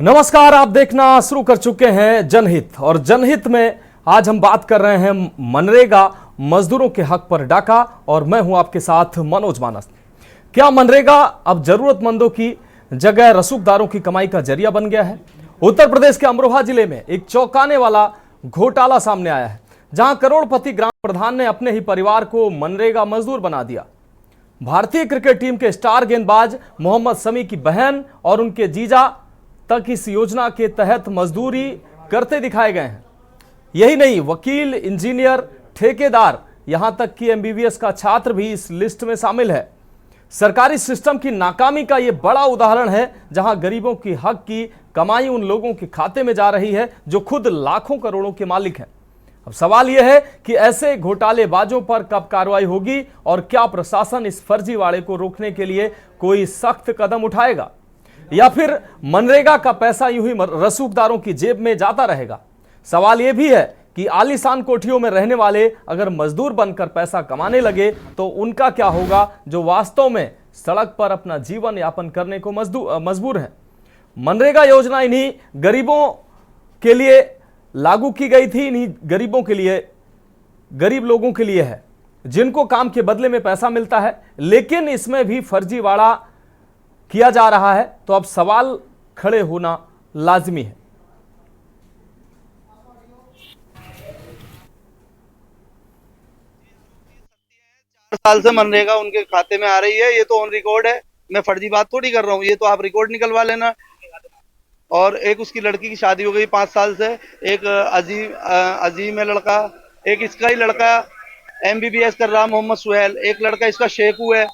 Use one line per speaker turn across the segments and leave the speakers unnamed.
नमस्कार, आप देखना शुरू कर चुके हैं जनहित। और जनहित में आज हम बात कर रहे हैं मनरेगा मजदूरों के हक पर डाका, और मैं हूं आपके साथ मनोज मानस। क्या मनरेगा अब जरूरतमंदों की जगह रसूखदारों की कमाई का जरिया बन गया है? उत्तर प्रदेश के अमरोहा जिले में एक चौंकाने वाला घोटाला सामने आया है, जहां करोड़पति ग्राम प्रधान ने अपने ही परिवार को मनरेगा मजदूर बना दिया। भारतीय क्रिकेट टीम के स्टार गेंदबाज मोहम्मद शमी की बहन और उनके जीजा तक इस योजना के तहत मजदूरी करते दिखाए गए हैं। यही नहीं, वकील, इंजीनियर, ठेकेदार, यहां तक कि एमबीबीएस का छात्र भी इस लिस्ट में शामिल है। सरकारी सिस्टम की नाकामी का यह बड़ा उदाहरण है, जहां गरीबों की हक की कमाई उन लोगों के खाते में जा रही है जो खुद लाखों करोड़ों के मालिक हैं। अब सवाल यह है कि ऐसे घोटालेबाजों पर कब कार्रवाई होगी, और क्या प्रशासन इस फर्जीवाड़े को रोकने के लिए कोई सख्त कदम उठाएगा, या फिर मनरेगा का पैसा यूं ही रसूखदारों की जेब में जाता रहेगा। सवाल यह भी है कि आलीशान कोठियों में रहने वाले अगर मजदूर बनकर पैसा कमाने लगे तो उनका क्या होगा, जो वास्तव में सड़क पर अपना जीवन यापन करने को मजबूर हैं। मनरेगा योजना इन्हीं गरीबों के लिए लागू की गई थी, इन्हीं गरीबों के लिए, गरीब लोगों के लिए है जिनको काम के बदले में पैसा मिलता है, लेकिन इसमें भी फर्जीवाड़ा किया जा रहा है। तो अब सवाल खड़े होना लाजमी है।
4 साल से मनरेगा उनके खाते में आ रही है। ये तो ऑन रिकॉर्ड है, मैं फर्जी बात थोड़ी कर रहा हूँ। ये तो आप रिकॉर्ड निकलवा लेना। और एक उसकी लड़की की शादी हो गई 5 साल से, एक अजीम है लड़का, एक इसका ही लड़का एमबीबीएस कर रहा मोहम्मद सुहेल, एक लड़का इसका शेखू है,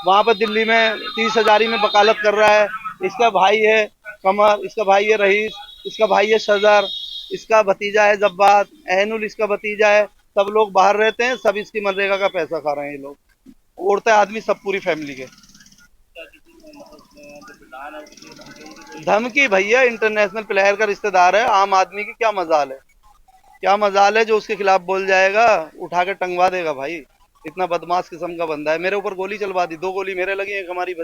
वहां पर दिल्ली में 30,000 में वकालत कर रहा है। इसका भाई है कमर, इसका भाई है रईस, इसका भाई है शजर, इसका भतीजा है जब्बात, एहनुल इसका भतीजा है। सब लोग बाहर रहते हैं, सब इसकी मनरेगा का पैसा खा रहे हैं। ये लोग औरतें आदमी सब पूरी फैमिली के। धमकी भैया, इंटरनेशनल प्लेयर का रिश्तेदार है, आम आदमी की क्या मजाल है, क्या मजाल है जो उसके खिलाफ बोल जाएगा, उठा के टंगवा देगा भाई। इतना बदमाश किस्म का बंदा है। मेरे ऊपर गोली चलवा दी, 2 गोली मेरे लगी, एक हमारी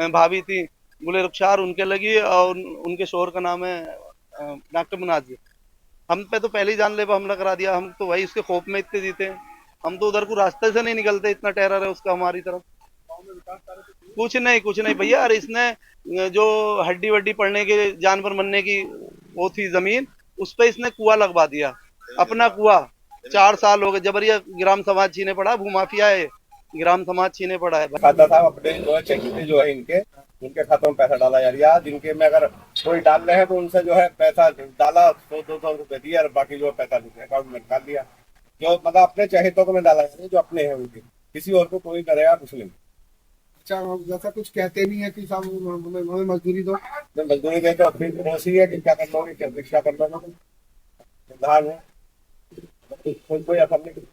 भाभी थी गुले रुखसार, उनके लगी, और उनके शोहर का नाम है डॉक्टर मुनाजिर। हम पे तो पहले ही जानलेवा हमला करा दिया। हम तो भाई उसके खौफ में इतने जीते हैं, हम तो उधर को रास्ते से नहीं निकलते, इतना टेरर है उसका हमारी तरफ। कुछ नहीं भैया। अरे इसने जो हड्डी वड्डी पड़ने के, जानवर मरने की वो थी जमीन, उस पर इसने कुआं लगवा दिया, अपना कुआं। 4 साल हो गए। जबरिया ग्राम समाज छीने पड़ा, भूमाफिया है, ग्राम समाज छीने पड़ा है।
खाता था अपने जो है चेकिंग जो है उनके खातों में पैसा डाला जा रहा है। जिनके में अगर कोई डाल रहे हैं तो उनसे जो है पैसा डाला, 100-200 रुपए दिया, और बाकी जो है पैसा अकाउंट में डाल दिया। जो मतलब अपने चहेतों को में डाला जा रहा है, जो अपने हैं उनके, किसी और को कोई करेगा कुछ नहीं।
अच्छा, जैसा कुछ कहते नहीं है कि साहब हमें मजदूरी दो,
मजदूरी देते अपनी पड़ोसी है कि क्या कर लोगे, क्या रिक्शा कर लोगे, धान है, कोई असर नहीं।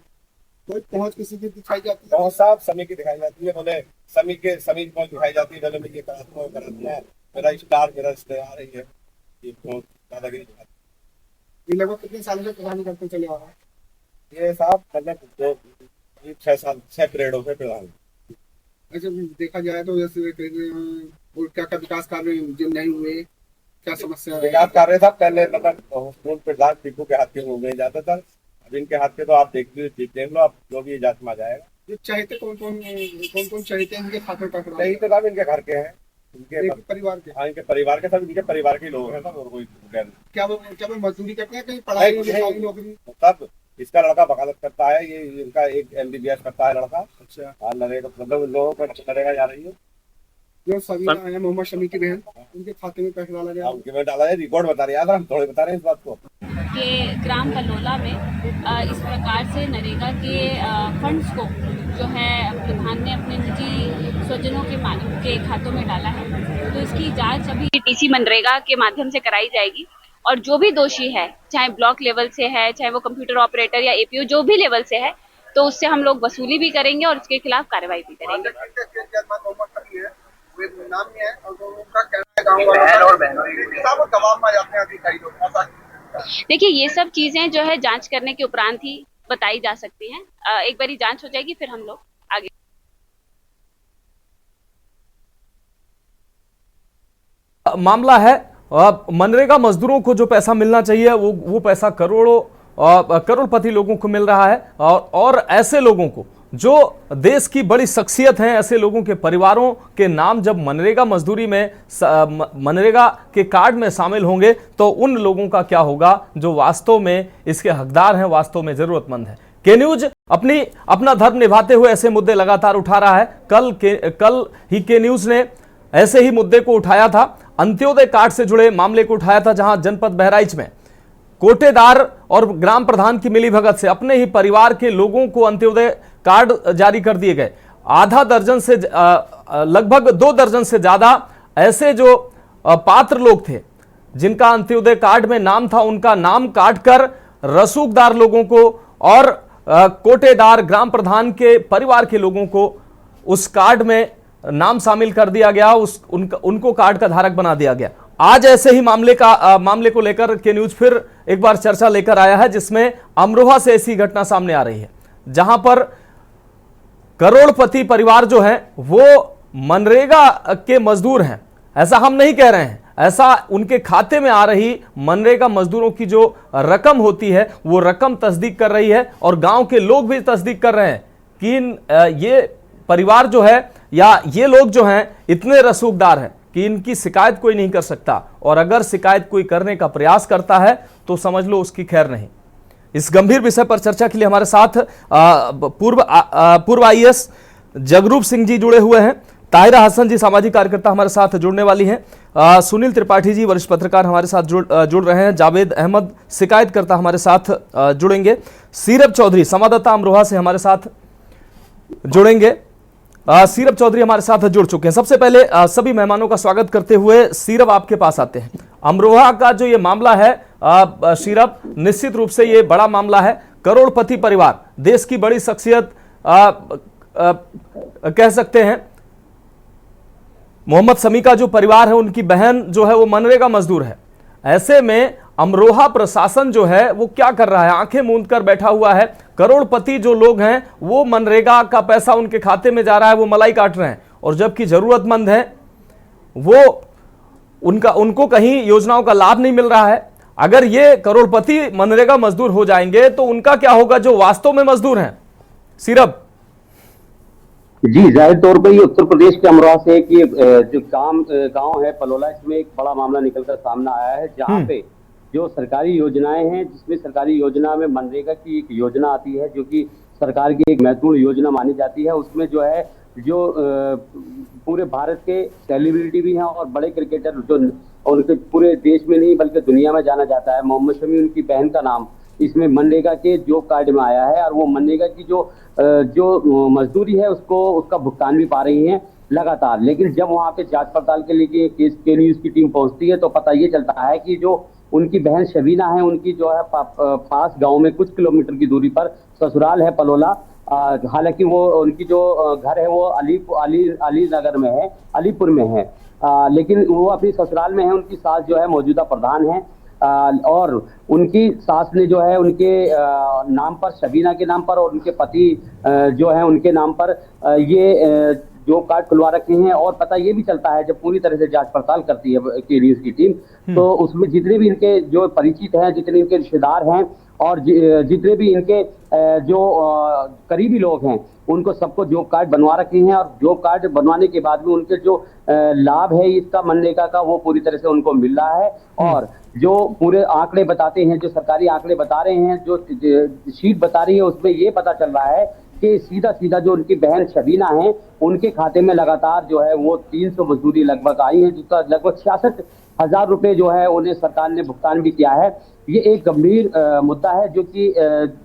कोई पहुंच किसी की दिखाई जाती है?
बहुत साफ समी की दिखाई जाती है, बोले समी पहुंच दिखाई जाती है, बोले ये कराती है, मेरा स्टार मेरा रिश्तेदार है, ये बहुत दादागिरी दिखाती है।
ये लगभग कितने साल से प्रधान करते चले आ रहा है?
ये साहब मतलब 6 पीरियडों से प्रधान।
अच्छा, देखा जाए तो जैसे क्या क्या विकास कार्य जो नहीं हुए, क्या समस्या है?
विकास कार्य था पहले, मतलब प्रधान टीपू के हाथ के हो गए जाता था। अब इनके हाथ के तो आप देख लो, आप जो भी जांच में आ जाएगा।
ये चाहते कौन कौन चाहते हैं इनके खाते पर?
तो साहब इनके घर के हैं, इनके
परिवार के।
हाँ, इनके परिवार के, सब इनके परिवार के लोग हैं ना, और कोई
क्या वो मजदूरी करते हैं, कहीं पढ़ाई नौकरी?
तब इसका लड़का वकालत करता है, ये इनका एक एमबीबीएस करता है लड़का।
अच्छा,
नरेगा मतलब लोगों पर नरेगा जा रही है।
जो सभी है मोहम्मद शमी की बहन, उनके खाते में पैसा डाला गया।
उनके में डाला है, रिकॉर्ड बता रहे हैं, हम थोड़े बता रहे हैं इस बात को।
कि ग्राम पलोला में इस प्रकार से नरेगा के फंड्स को जो है प्रधान ने अपने निजी स्वजनों के खातों में डाला है। तो इसकी जांच अभी डीसी मनरेगा के माध्यम से कराई जाएगी, और जो भी दोषी है, चाहे ब्लॉक लेवल से है, चाहे वो कंप्यूटर ऑपरेटर या एपीओ जो भी लेवल से है, तो उससे हम लोग वसूली भी करेंगे और उसके खिलाफ कार्रवाई भी करेंगे। देखिए, ये सब चीजें जो है जांच करने के उपरांत ही बताई जा सकती हैं। एक बारी जांच हो जाएगी, फिर हम लोग आगे।
मामला है मनरेगा मजदूरों को जो पैसा मिलना चाहिए वो पैसा करोड़पति लोगों को मिल रहा है, और ऐसे लोगों को जो देश की बड़ी शख्सियत हैं, ऐसे लोगों के परिवारों के नाम जब मनरेगा मजदूरी में, मनरेगा के कार्ड में शामिल होंगे तो उन लोगों का क्या होगा जो वास्तव में इसके हकदार हैं, वास्तव में जरूरतमंद है। के न्यूज अपना धर्म निभाते हुए ऐसे मुद्दे लगातार उठा रहा है। कल ही के न्यूज ने ऐसे ही मुद्दे को उठाया था, अंत्योदय कार्ड से जुड़े मामले को उठाया था, जहां जनपद बहराइच में कोटेदार और ग्राम प्रधान की मिलीभगत से अपने ही परिवार के लोगों को अंत्योदय कार्ड जारी कर दिए गए। आधा दर्जन से लगभग 2 दर्जन से ज्यादा ऐसे जो पात्र लोग थे जिनका अंत्योदय कार्ड में नाम था, उनका नाम काटकर रसूखदार लोगों को और कोटेदार ग्राम प्रधान के परिवार के लोगों को उस कार्ड में नाम शामिल कर दिया गया, उनको कार्ड का धारक बना दिया गया। आज ऐसे ही मामले को लेकर के न्यूज फिर एक बार चर्चा लेकर आया है, जिसमें अमरोहा से ऐसी घटना सामने आ रही है, जहां पर करोड़पति परिवार जो है वो मनरेगा के मजदूर हैं। ऐसा हम नहीं कह रहे हैं, ऐसा उनके खाते में आ रही मनरेगा मजदूरों की जो रकम होती है वो रकम तस्दीक कर रही है, और गांव के लोग भी तस्दीक कर रहे हैं कि ये परिवार जो है या ये लोग जो हैं इतने रसूखदार हैं कि इनकी शिकायत कोई नहीं कर सकता, और अगर शिकायत कोई करने का प्रयास करता है तो समझ लो उसकी खैर नहीं। इस गंभीर विषय पर चर्चा के लिए हमारे साथ पूर्व आईएएस जगरूप सिंह जी जुड़े हुए हैं, ताहिरा हसन जी सामाजिक कार्यकर्ता हमारे साथ जुड़ने वाली हैं, सुनील त्रिपाठी जी वरिष्ठ पत्रकार हमारे साथ जुड़ रहे हैं, जावेद अहमद शिकायतकर्ता हमारे साथ जुड़ेंगे, सीरब चौधरी संवाददाता अमरोहा से हमारे साथ जुड़ेंगे। सीरब चौधरी हमारे साथ जुड़ चुके हैं। सबसे पहले सभी मेहमानों का स्वागत करते हुए सीरब आपके पास आते हैं। अमरोहा का जो ये मामला है सीरब, निश्चित रूप से ये बड़ा मामला है। करोड़पति परिवार, देश की बड़ी शख्सियत कह सकते हैं, मोहम्मद शमी का जो परिवार है उनकी बहन जो है वो मनरेगा मजदूर है। ऐसे में अमरोहा प्रशासन जो है वो क्या कर रहा है, आंखें मूंद कर बैठा हुआ है। करोड़पति जो लोग हैं वो मनरेगा का पैसा उनके खाते में जा रहा है, वो मलाई काट रहे हैं, और जबकि जरूरतमंद है वो उनको कहीं योजनाओं का लाभ नहीं मिल रहा है। अगर ये करोड़पति मनरेगा मजदूर हो जाएंगे तो उनका क्या होगा जो वास्तव में मजदूर हैं? सीरब
जी, जाहिर तौर पर ये उत्तर प्रदेश के अमरोहा से एक जो गांव है पलोला, इसमें एक बड़ा मामला निकलकर सामने आया है, जहां पे जो सरकारी योजनाएं हैं, जिसमें सरकारी योजना में मनरेगा की एक योजना आती है जो कि सरकार की एक महत्वपूर्ण योजना मानी जाती है। उसमें जो है जो पूरे भारत के सेलिब्रिटी भी हैं और बड़े क्रिकेटर जो उनके पूरे देश में नहीं बल्कि दुनिया में जाना जाता है, मोहम्मद शमी उनकी बहन का नाम इसमें मनरेगा के जॉब कार्ड में आया है, और वो मनरेगा की जो मजदूरी है उसका भुगतान भी पा रही हैं लगातार। लेकिन जब वहाँ पे जांच पड़ताल के लिए के न्यूज की टीम पहुंचती है तो पता ये चलता है कि जो उनकी बहन शबीना है, उनकी जो है पास गांव में कुछ किलोमीटर की दूरी पर ससुराल है पलोला। हालांकि वो उनकी जो घर है वो अली नगर में है, अलीपुर में है, लेकिन वो अपनी ससुराल में है। उनकी सास जो है मौजूदा प्रधान है, और उनकी सास ने जो है उनके नाम पर, शबीना के नाम पर और उनके पति जो है उनके नाम पर ये जॉब कार्ड खुलवा रखे हैं। और पता ये भी चलता है जब पूरी तरह से जांच पड़ताल करती है के न्यूज की टीम, तो उसमें जितने भी इनके जो परिचित हैं, जितने इनके रिश्तेदार हैं और जितने भी इनके जो करीबी लोग हैं, उनको सबको जॉब कार्ड बनवा रखे हैं। और जॉब कार्ड बनवाने के बाद भी उनके जो लाभ है इसका मनरेगा का, वो पूरी तरह से उनको मिल रहा है। और जो पूरे आंकड़े बताते हैं, जो सरकारी आंकड़े बता रहे हैं, जो शीट बता रही है, उसमें ये पता चल रहा है कि सीधा जो उनकी बहन शबीना है उनके खाते में लगातार जो है वो 300 मजदूरी लगभग आई है, जिसका लगभग 66,000 रुपए जो है उन्हें सरकार ने भुगतान भी किया है। ये एक गंभीर मुद्दा है जो कि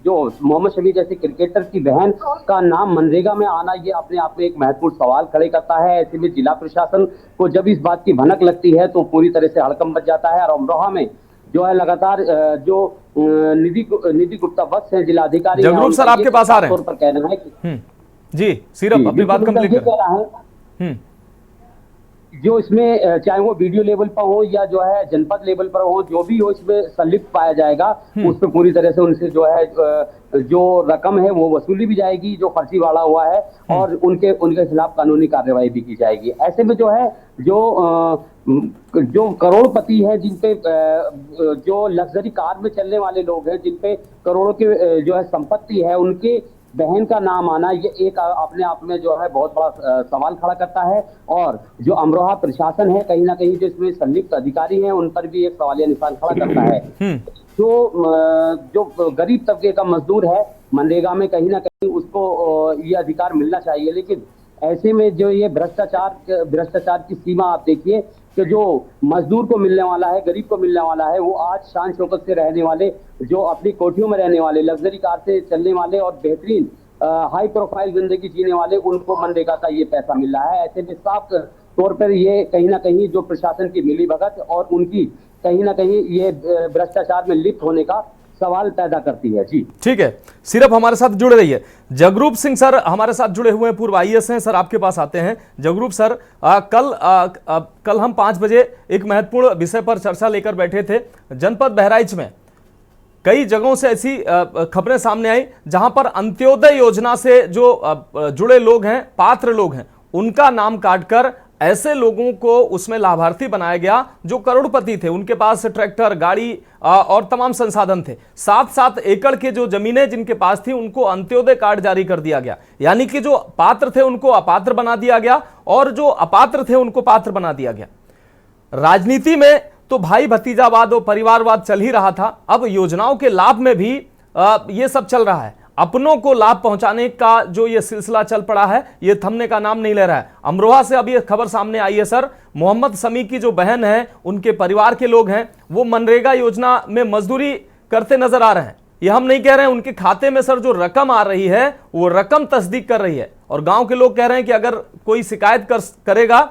जो मोहम्मद शमी जैसे क्रिकेटर की बहन का नाम मनरेगा में आना, ये अपने आप में एक महत्वपूर्ण सवाल खड़े करता है। ऐसे में जिला प्रशासन को जब इस बात की भनक लगती है तो पूरी तरह से हड़कंप मच जाता है। और अमरोहा में जो है लगातार जो निधि गुप्ता वत्स है जिलाधिकारी,
जगरूप सर आपके पास आ रहे हैं
पर कहना है कि
जी सीरब अपनी बात कंप्लीट कर।
जो इसमें चाहे वो वीडियो लेवल पर हो या जो है जनपद लेवल पर हो, जो भी हो इसमें संलिप्त पाया जाएगा उस पर पूरी तरह से उनसे जो है जो रकम है वो वसूली भी जाएगी, जो फर्जीवाड़ा हुआ है, और उनके खिलाफ कानूनी कार्रवाई भी की जाएगी। ऐसे में जो है जो करोड़पति हैं, जिनपे जो लग्जरी कार में चलने वाले लोग हैं, जिनपे करोड़ों के जो है संपत्ति है, उनके बहन का नाम आना ये एक अपने आप में जो है बहुत बड़ा सवाल खड़ा करता है। और जो अमरोहा प्रशासन है कहीं ना कहीं जो इसमें संलिप्त अधिकारी हैं उन पर भी एक सवालिया निशान खड़ा करता है। जो गरीब तबके का मजदूर है मनरेगा में, कहीं ना कहीं उसको ये अधिकार मिलना चाहिए। लेकिन ऐसे में जो ये भ्रष्टाचार की सीमा आप देखिए कि जो मजदूर को मिलने वाला है, गरीब को मिलने वाला है, वो आज शान शौकत से रहने वाले, जो अपनी कोठियों में रहने वाले, लग्जरी कार से चलने वाले और बेहतरीन हाई प्रोफाइल जिंदगी जीने वाले, उनको मनरेगा का ये पैसा मिल रहा है। ऐसे में साफ तौर पर ये कहीं ना कहीं जो प्रशासन की मिलीभगत और उनकी कहीं ना कहीं ये भ्रष्टाचार में लिप्त होने का सवाल पैदा करती है। जी
ठीक है, सिर्फ हमारे साथ जुड़े रहिए। जगरूप सिंह सर हमारे साथ जुड़े हुए हैं, पूर्व IAS हैं। सर आपके पास आते हैं। जगरूप सर, कल हम 5 बजे एक महत्वपूर्ण विषय पर चर्चा लेकर बैठे थे। जनपद बहराइच में कई जगहों से ऐसी खबरें सामने आई जहां पर अंत्योदय योजना से जो जुड़े लोग हैं, पात्र लोग हैं, उनका नाम काटकर ऐसे लोगों को उसमें लाभार्थी बनाया गया जो करोड़पति थे, उनके पास ट्रैक्टर, गाड़ी और तमाम संसाधन थे। 7-7 एकड़ के जो जमीनें जिनके पास थी उनको अंत्योदय कार्ड जारी कर दिया गया। यानी कि जो पात्र थे उनको अपात्र बना दिया गया और जो अपात्र थे उनको पात्र बना दिया गया। राजनीति में तो भाई भतीजावाद और परिवारवाद चल ही रहा था, अब योजनाओं के लाभ में भी ये सब चल रहा है। अपनों को लाभ पहुंचाने का जो ये सिलसिला चल पड़ा है, ये थमने का नाम नहीं ले रहा है। अमरोहा से अभी खबर सामने आई है सर, मोहम्मद समी की जो बहन है, उनके परिवार के लोग हैं, वो मनरेगा योजना में मजदूरी करते नजर आ रहे हैं। ये हम नहीं कह रहे हैं, उनके खाते में सर जो रकम आ रही है वो रकम तस्दीक कर रही है। और गांव के लोग कह रहे हैं कि अगर कोई शिकायत करेगा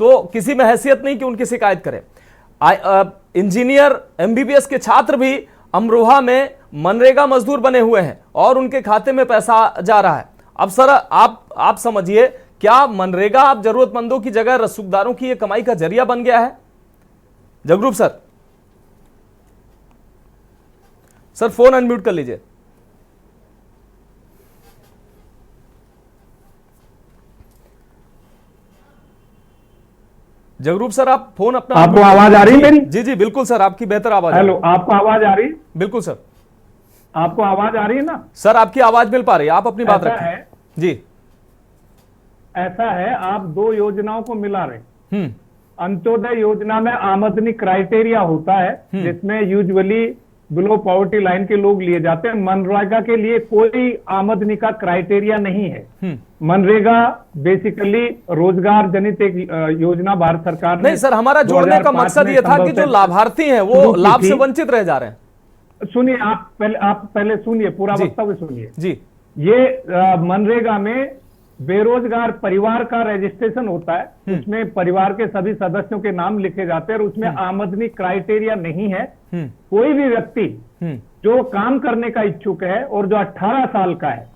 तो किसी में हैसियत नहीं कि उनकी शिकायत करे। इंजीनियर, MBBS के छात्र भी अमरोहा में मनरेगा मजदूर बने हुए हैं और उनके खाते में पैसा जा रहा है। अब सर आप समझिए, क्या मनरेगा अब जरूरतमंदों की जगह रसूखदारों की ये कमाई का जरिया बन गया है? जगरूप सर, फोन अनम्यूट कर लीजिए। जगरूप सर, आप फोन अपना,
आपको आवाज आ रही है मेरी?
जी जी बिल्कुल सर, आपकी बेहतर आवाज।
हेलो, आपको आवाज आ रही?
बिल्कुल सर,
आपको आवाज आ रही है ना?
सर आपकी आवाज मिल पा रही है, आप अपनी बात रखें। जी,
ऐसा है, आप 2 योजनाओं को मिला रहे। अंत्योदय योजना में आमदनी क्राइटेरिया होता है जिसमें यूजुअली बिलो पॉवर्टी लाइन के लोग लिए जाते हैं। मनरेगा के लिए कोई आमदनी का क्राइटेरिया नहीं है। मनरेगा बेसिकली रोजगार जनित एक योजना भारत सरकार ने।
नहीं सर, हमारा जोड़ने का मकसद ये था कि जो लाभार्थी हैं वो लाभ से वंचित रह जा रहे हैं।
सुनिए, आप पहले सुनिए, पूरा वक्तव्य सुनिए
जी।
ये मनरेगा में बेरोजगार परिवार का रजिस्ट्रेशन होता है, उसमें परिवार के सभी सदस्यों के नाम लिखे जाते हैं और उसमें आमदनी क्राइटेरिया नहीं है। कोई भी व्यक्ति जो काम करने का इच्छुक है और जो 18 साल का है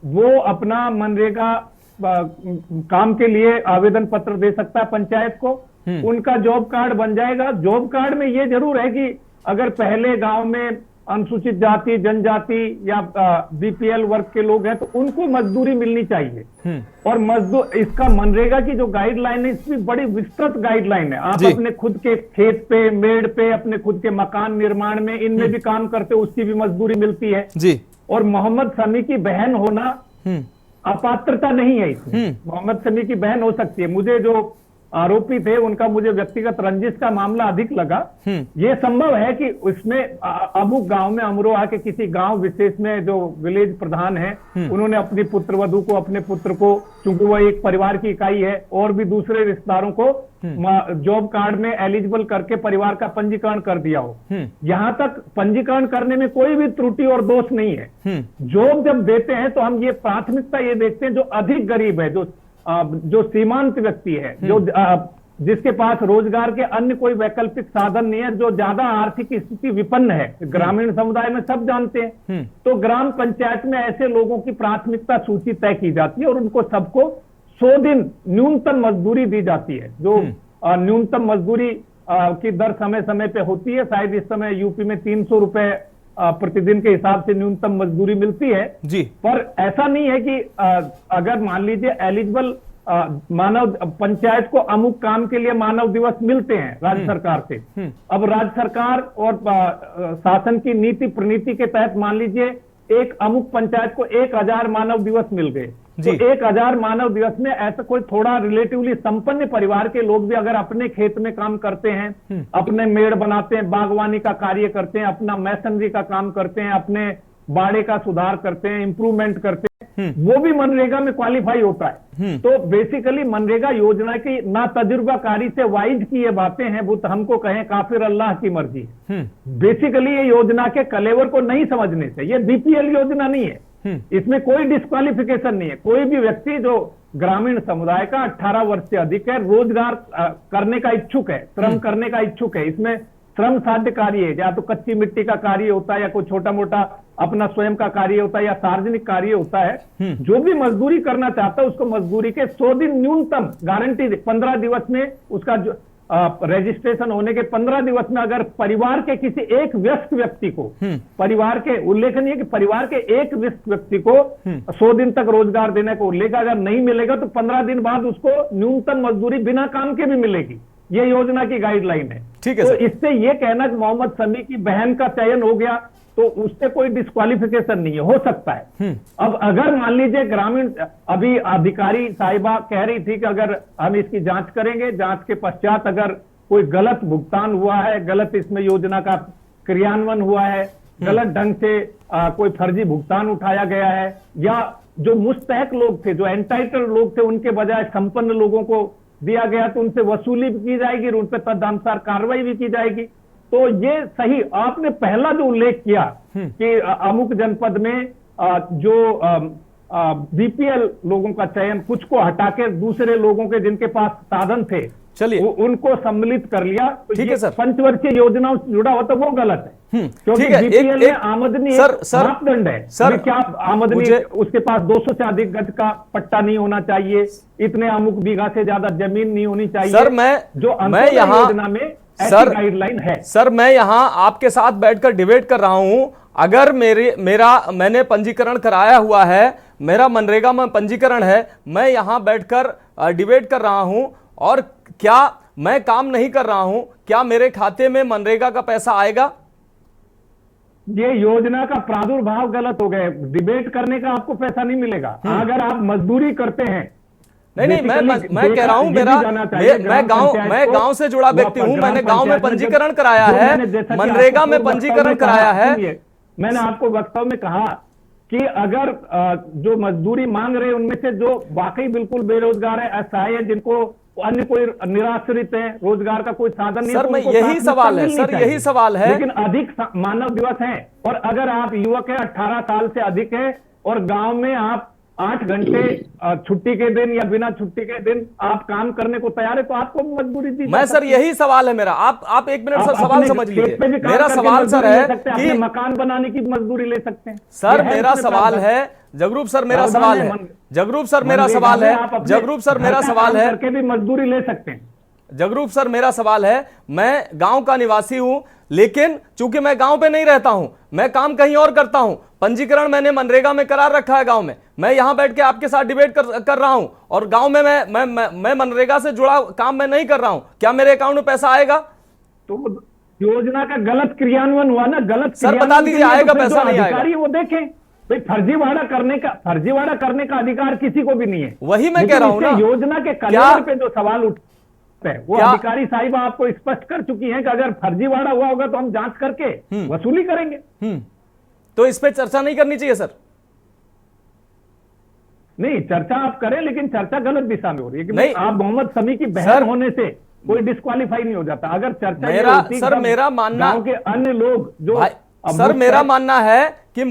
वो अपना मनरेगा काम के लिए आवेदन पत्र दे सकता है पंचायत को। उनका जॉब कार्ड बन जाएगा। जॉब कार्ड में ये जरूर है कि अगर पहले गांव में अनुसूचित जाति, जनजाति या BPL वर्ग के लोग हैं तो उनको मजदूरी मिलनी चाहिए। और मजदूर, इसका मनरेगा की जो गाइडलाइन है इसकी बड़ी विस्तृत गाइडलाइन है। आप अपने खुद के खेत पे, मेड़ पे, अपने खुद के मकान निर्माण में, इनमें भी काम करते हो, उसकी भी मजदूरी मिलती है जी। और मोहम्मद समी की बहन होना अपात्रता नहीं है इसमें। मोहम्मद समी की बहन हो सकती है। मुझे जो आरोपी थे उनका मुझे व्यक्तिगत रंजिश का मामला अधिक लगा। ये संभव है कि उसमें अमुक गांव में, अमरोहा के किसी गांव विशेष में जो विलेज प्रधान है, उन्होंने अपनी पुत्रवधू को, अपने पुत्र को, चूंकि वह एक परिवार की इकाई है, और भी दूसरे रिश्तेदारों को जॉब कार्ड में एलिजिबल करके परिवार का पंजीकरण कर दिया हो। यहां तक पंजीकरण करने में कोई भी त्रुटि और दोष नहीं है। जॉब जब देते हैं तो हम ये प्राथमिकता ये देखते हैं जो अधिक गरीब है, जो सीमांत व्यक्ति है, जो जिसके पास रोजगार के अन्य कोई वैकल्पिक साधन नहीं है, जो ज्यादा आर्थिक स्थिति विपन्न है, ग्रामीण समुदाय में सब जानते हैं। तो ग्राम पंचायत में ऐसे लोगों की प्राथमिकता सूची तय की जाती है और उनको सबको 100 दिन न्यूनतम मजदूरी दी जाती है, जो न्यूनतम मजदूरी की दर समय समय पे होती है। शायद इस समय यूपी में 300 रुपए प्रतिदिन के हिसाब से न्यूनतम मजदूरी मिलती है
जी।
पर ऐसा नहीं है कि अगर मान लीजिए एलिजिबल मानव पंचायत को अमुक काम के लिए मानव दिवस मिलते हैं राज्य सरकार से। अब राज्य सरकार और शासन की नीति प्रणीति के तहत मान लीजिए एक अमुक पंचायत को 1000 मानव दिवस मिल गए, तो 1000 मानव दिवस में ऐसा कोई थोड़ा रिलेटिवली संपन्न परिवार के लोग भी अगर अपने खेत में काम करते हैं, अपने मेड़ बनाते हैं, बागवानी का कार्य करते हैं, अपना मैसनरी का काम करते हैं, अपने बाड़े का सुधार करते हैं, इंप्रूवमेंट करते हैं, वो भी मनरेगा में क्वालिफाई होता है। तो बेसिकली मनरेगा योजना की ना तजुर्बाकारी से वाइज की ये बातें हैं, वो तो हमको कहें काफिर अल्लाह की मर्जी है। बेसिकली ये योजना के कलेवर को नहीं समझने से, ये बीपीएल योजना नहीं है, इसमें कोई डिस्क्वालिफिकेशन नहीं है। कोई भी व्यक्ति जो ग्रामीण समुदाय का 18 वर्ष से अधिक है, रोजगार करने का इच्छुक है, श्रम करने का इच्छुक है, इसमें श्रम साध्य कार्य है, या तो कच्ची मिट्टी का कार्य होता है या कोई छोटा मोटा अपना स्वयं का कार्य होता है या सार्वजनिक कार्य होता है, जो भी मजदूरी करना चाहता है उसको मजदूरी के 100 दिन न्यूनतम गारंटी 15 दिवस में उसका जो रजिस्ट्रेशन होने के 15 दिवस में अगर परिवार के किसी एक व्यस्त व्यक्ति को, परिवार के उल्लेखनीय कि परिवार के एक व्यस्त व्यक्ति को 100 दिन तक रोजगार देने को उल्लेख, अगर नहीं मिलेगा तो 15 दिन बाद उसको न्यूनतम मजदूरी बिना काम के भी मिलेगी। ये योजना की गाइडलाइन है।
ठीक है
तो
सर।
इससे ये कहना कि मोहम्मद समी की बहन का चयन हो गया तो उससे कोई डिस्क्वालिफिकेशन नहीं है, हो सकता है। अब अगर मान लीजिए ग्रामीण, अभी अधिकारी साहिबा कह रही थी कि अगर हम इसकी जांच करेंगे, जांच के पश्चात अगर कोई गलत भुगतान हुआ है, गलत इसमें योजना का क्रियान्वयन हुआ है, गलत ढंग से कोई फर्जी भुगतान उठाया गया है, या जो मुस्तहक लोग थे, जो एंटाइटल लोग थे, उनके बजाय संपन्न लोगों को दिया गया तो उनसे वसूली भी की जाएगी, उन पर तदनुसार कार्रवाई भी की जाएगी। तो ये सही, आपने पहला जो उल्लेख किया कि अमुक जनपद में जो बीपीएल लोगों का चयन, कुछ को हटा के दूसरे लोगों के जिनके पास साधन थे
चलिए
उनको सम्मिलित कर लिया, तो
ठीक है सर।
पंचवर्षीय योजनाओं से जुड़ा हो तो वो गलत है, क्योंकि
ठीक है।
बीपीएल में
एक
आमदनी
सर
मापदंड है।
सर,
क्या आमदनी
मुझे
उसके पास 200 से अधिक गज का पट्टा नहीं होना चाहिए, इतने अमुक बीघा से ज्यादा जमीन नहीं होनी चाहिए।
सर मैं यहाँ
योजना में
सर
गाइडलाइन है।
सर मैं यहाँ आपके साथ बैठकर डिबेट कर रहा हूं। अगर मैंने पंजीकरण कराया हुआ है, मेरा मनरेगा में पंजीकरण है, मैं यहाँ बैठकर डिबेट कर रहा हूं और क्या मैं काम नहीं कर रहा हूं, क्या मेरे खाते में मनरेगा का पैसा आएगा?
ये योजना का प्रादुर्भाव गलत हो गया, डिबेट करने का आपको पैसा नहीं मिलेगा अगर आप मजदूरी करते हैं।
नहीं, मैं कह रहा हूं, मैं गांव से जुड़ा व्यक्ति हूं, मैंने गांव में पंजीकरण कराया है, मनरेगा में पंजीकरण कराया है।
मैंने आपको वक्तव्य में कहा कि अगर जो मजदूरी मांग रहे हैं उनमें से जो वाकई बिल्कुल बेरोजगार है, असहाय है, जिनको अन्य कोई निराश्रित है, रोजगार का कोई साधन नहीं,
सर मैं यही सवाल है, सर यही सवाल है।
लेकिन अधिक मानव दिवस है और अगर आप युवक है, 18 साल से अधिक है और गांव में आप 8 घंटे छुट्टी के दिन या बिना छुट्टी के दिन आप काम करने को तैयार है तो आपको मजदूरी दी। मैं
सर यही सवाल है मेरा, आप 1 मिनट सर सवाल समझ लीजिए। मेरा सवाल सर है कि
मकान बनाने की मजदूरी ले सकते हैं।
सर मेरा सवाल है, जगरूप सर मेरा सवाल है, जगरूप सर मेरा सवाल है, जगरूप सर मेरा सवाल है,
करके भी मजदूरी ले सकते हैं।
जगरूप सर मेरा सवाल है, मैं गांव का निवासी हूं, लेकिन चूंकि मैं गांव पे नहीं रहता हूं, मैं काम कहीं और करता हूं, पंजीकरण मैंने मनरेगा में करार रखा है गांव में, मैं यहां बैठ के आपके साथ डिबेट कर रहा हूं और गांव में मैं मनरेगा से जुड़ा काम मैं नहीं कर रहा हूं, क्या मेरे अकाउंट में पैसा आएगा?
तो योजना का गलत क्रियान्वयन हुआ ना, गलत
सर बता दीजिए आएगा पैसा नहीं आएगा?
वो देखें भाई, फर्जीवाड़ा करने का अधिकार किसी को भी नहीं है।
वही मैं कह रहा हूं ना,
योजना के कल्याण पे जो सवाल उठते हैं वो अधिकारी साहिबा आपको स्पष्ट कर चुकी हैं कि अगर फर्जीवाड़ा हुआ होगा तो हम जांच करके वसूली करेंगे।
तो इस पे चर्चा नहीं करनी चाहिए सर?
नहीं, चर्चा आप करें, लेकिन चर्चा गलत दिशा में हो रही है कि नहीं, आप मोहम्मद समी की बहन होने से कोई डिस्क्वालीफाई नहीं हो जाता। अगर चर्चा
मेरा मानना
के अन्य लोग जो
सर मेरा मानना है कि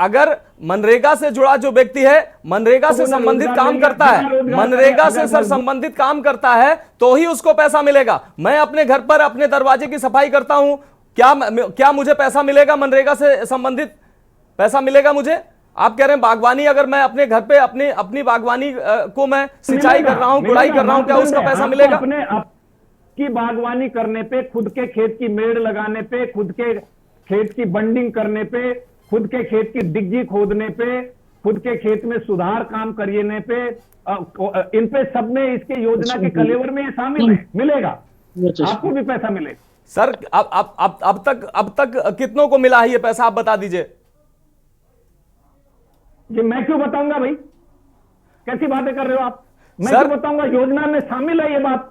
अगर मनरेगा से जुड़ा जो व्यक्ति है, मनरेगा से संबंधित काम करता है, मनरेगा से सर संबंधित काम करता है तो ही उसको पैसा मिलेगा। मैं अपने घर पर अपने दरवाजे की सफाई करता हूं, क्या मुझे पैसा मिलेगा? मनरेगा से संबंधित पैसा मिलेगा मुझे? आप कह रहे हैं बागवानी, अगर मैं अपने घर पे अपनी बागवानी को मैं सिंचाई कर रहा हूं, गुड़ाई कर रहा हूं, क्या उसका पैसा मिलेगा?
अपने की बागवानी करने पे, खुद के खेत की मेड़ लगाने पे, खुद के खेत की बंडिंग करने पे, खुद के खेत की डिग्गी खोदने पे, खुद के खेत में सुधार काम करने पे, इन पे सब में इसके योजना के कलेवर में ये शामिल है, मिलेगा, आपको भी पैसा मिलेगा।
सर अब तक कितनों को मिला है ये पैसा, आप बता दीजिए।
ये मैं क्यों बताऊंगा भाई, कैसी बातें कर रहे हो आप? मैं क्यों बताऊंगा? योजना में शामिल है ये बात।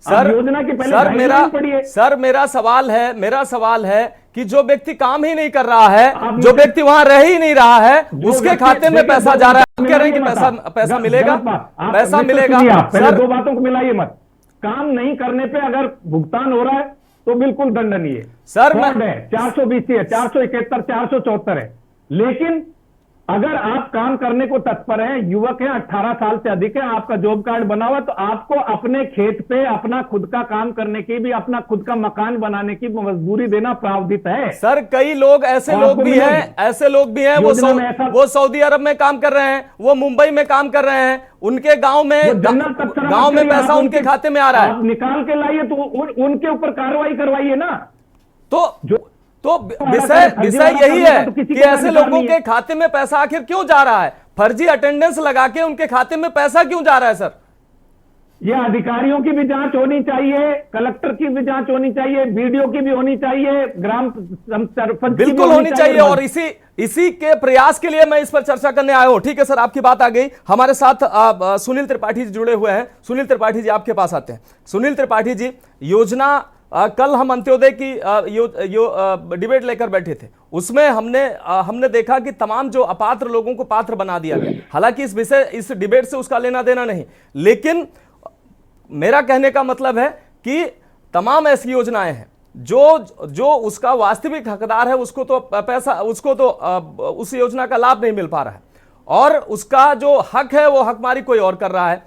सर
योजना की पहले
सर मेरा सवाल है कि जो व्यक्ति काम ही नहीं कर रहा है, जो व्यक्ति वहां रह ही नहीं रहा है, उसके खाते में पैसा जा रहा है, आप कह रहे हैं कि पैसा मिलेगा? पैसा मिलेगा।
पहले दो बातों को मिलाइए मत। काम नहीं करने पे अगर भुगतान हो रहा है तो बिल्कुल दंडनीय है।
सर
मैं 420 है, 471, 474 है, लेकिन अगर आप काम करने को तत्पर हैं, युवक हैं, 18 साल से अधिक है, आपका जॉब कार्ड बना हुआ, तो आपको अपने खेत पे अपना खुद का काम करने की भी, अपना खुद का मकान बनाने की मजबूरी देना प्रावधान है।
सर कई लोग ऐसे लोग भी हैं, वो सऊदी अरब में काम कर रहे हैं, वो मुंबई में काम कर रहे हैं, उनके गांव में पैसा उनके खाते में आ रहा है।
आप निकाल के लाइए तो उनके ऊपर कार्रवाई करवाइए ना।
तो विषय यही है कि ऐसे लोगों के खाते में पैसा आखिर क्यों जा रहा है? फर्जी अटेंडेंस लगा के उनके खाते में पैसा क्यों जा रहा है? सर
ये अधिकारियों की भी जांच होनी चाहिए, कलेक्टर की भी जांच होनी चाहिए, बीडीओ की भी होनी चाहिए, ग्राम सरपंच
बिल्कुल होनी चाहिए। और इसी के प्रयास के लिए मैं इस पर चर्चा करने आया हूं। ठीक है सर, आपकी बात आ गई। हमारे साथ सुनील त्रिपाठी जी जुड़े हुए हैं। सुनील त्रिपाठी जी, आपके पास आते हैं। सुनील त्रिपाठी जी, योजना कल हम अंत्योदय की डिबेट लेकर बैठे थे, उसमें हमने देखा कि तमाम जो अपात्र लोगों को पात्र बना दिया गया। हालांकि इस डिबेट से उसका लेना देना नहीं, लेकिन मेरा कहने का मतलब है कि तमाम ऐसी योजनाएं हैं जो उसका वास्तविक हकदार है, उसको तो उस योजना का लाभ नहीं मिल पा रहा है, और उसका जो हक है वो हकमारी कोई और कर रहा है।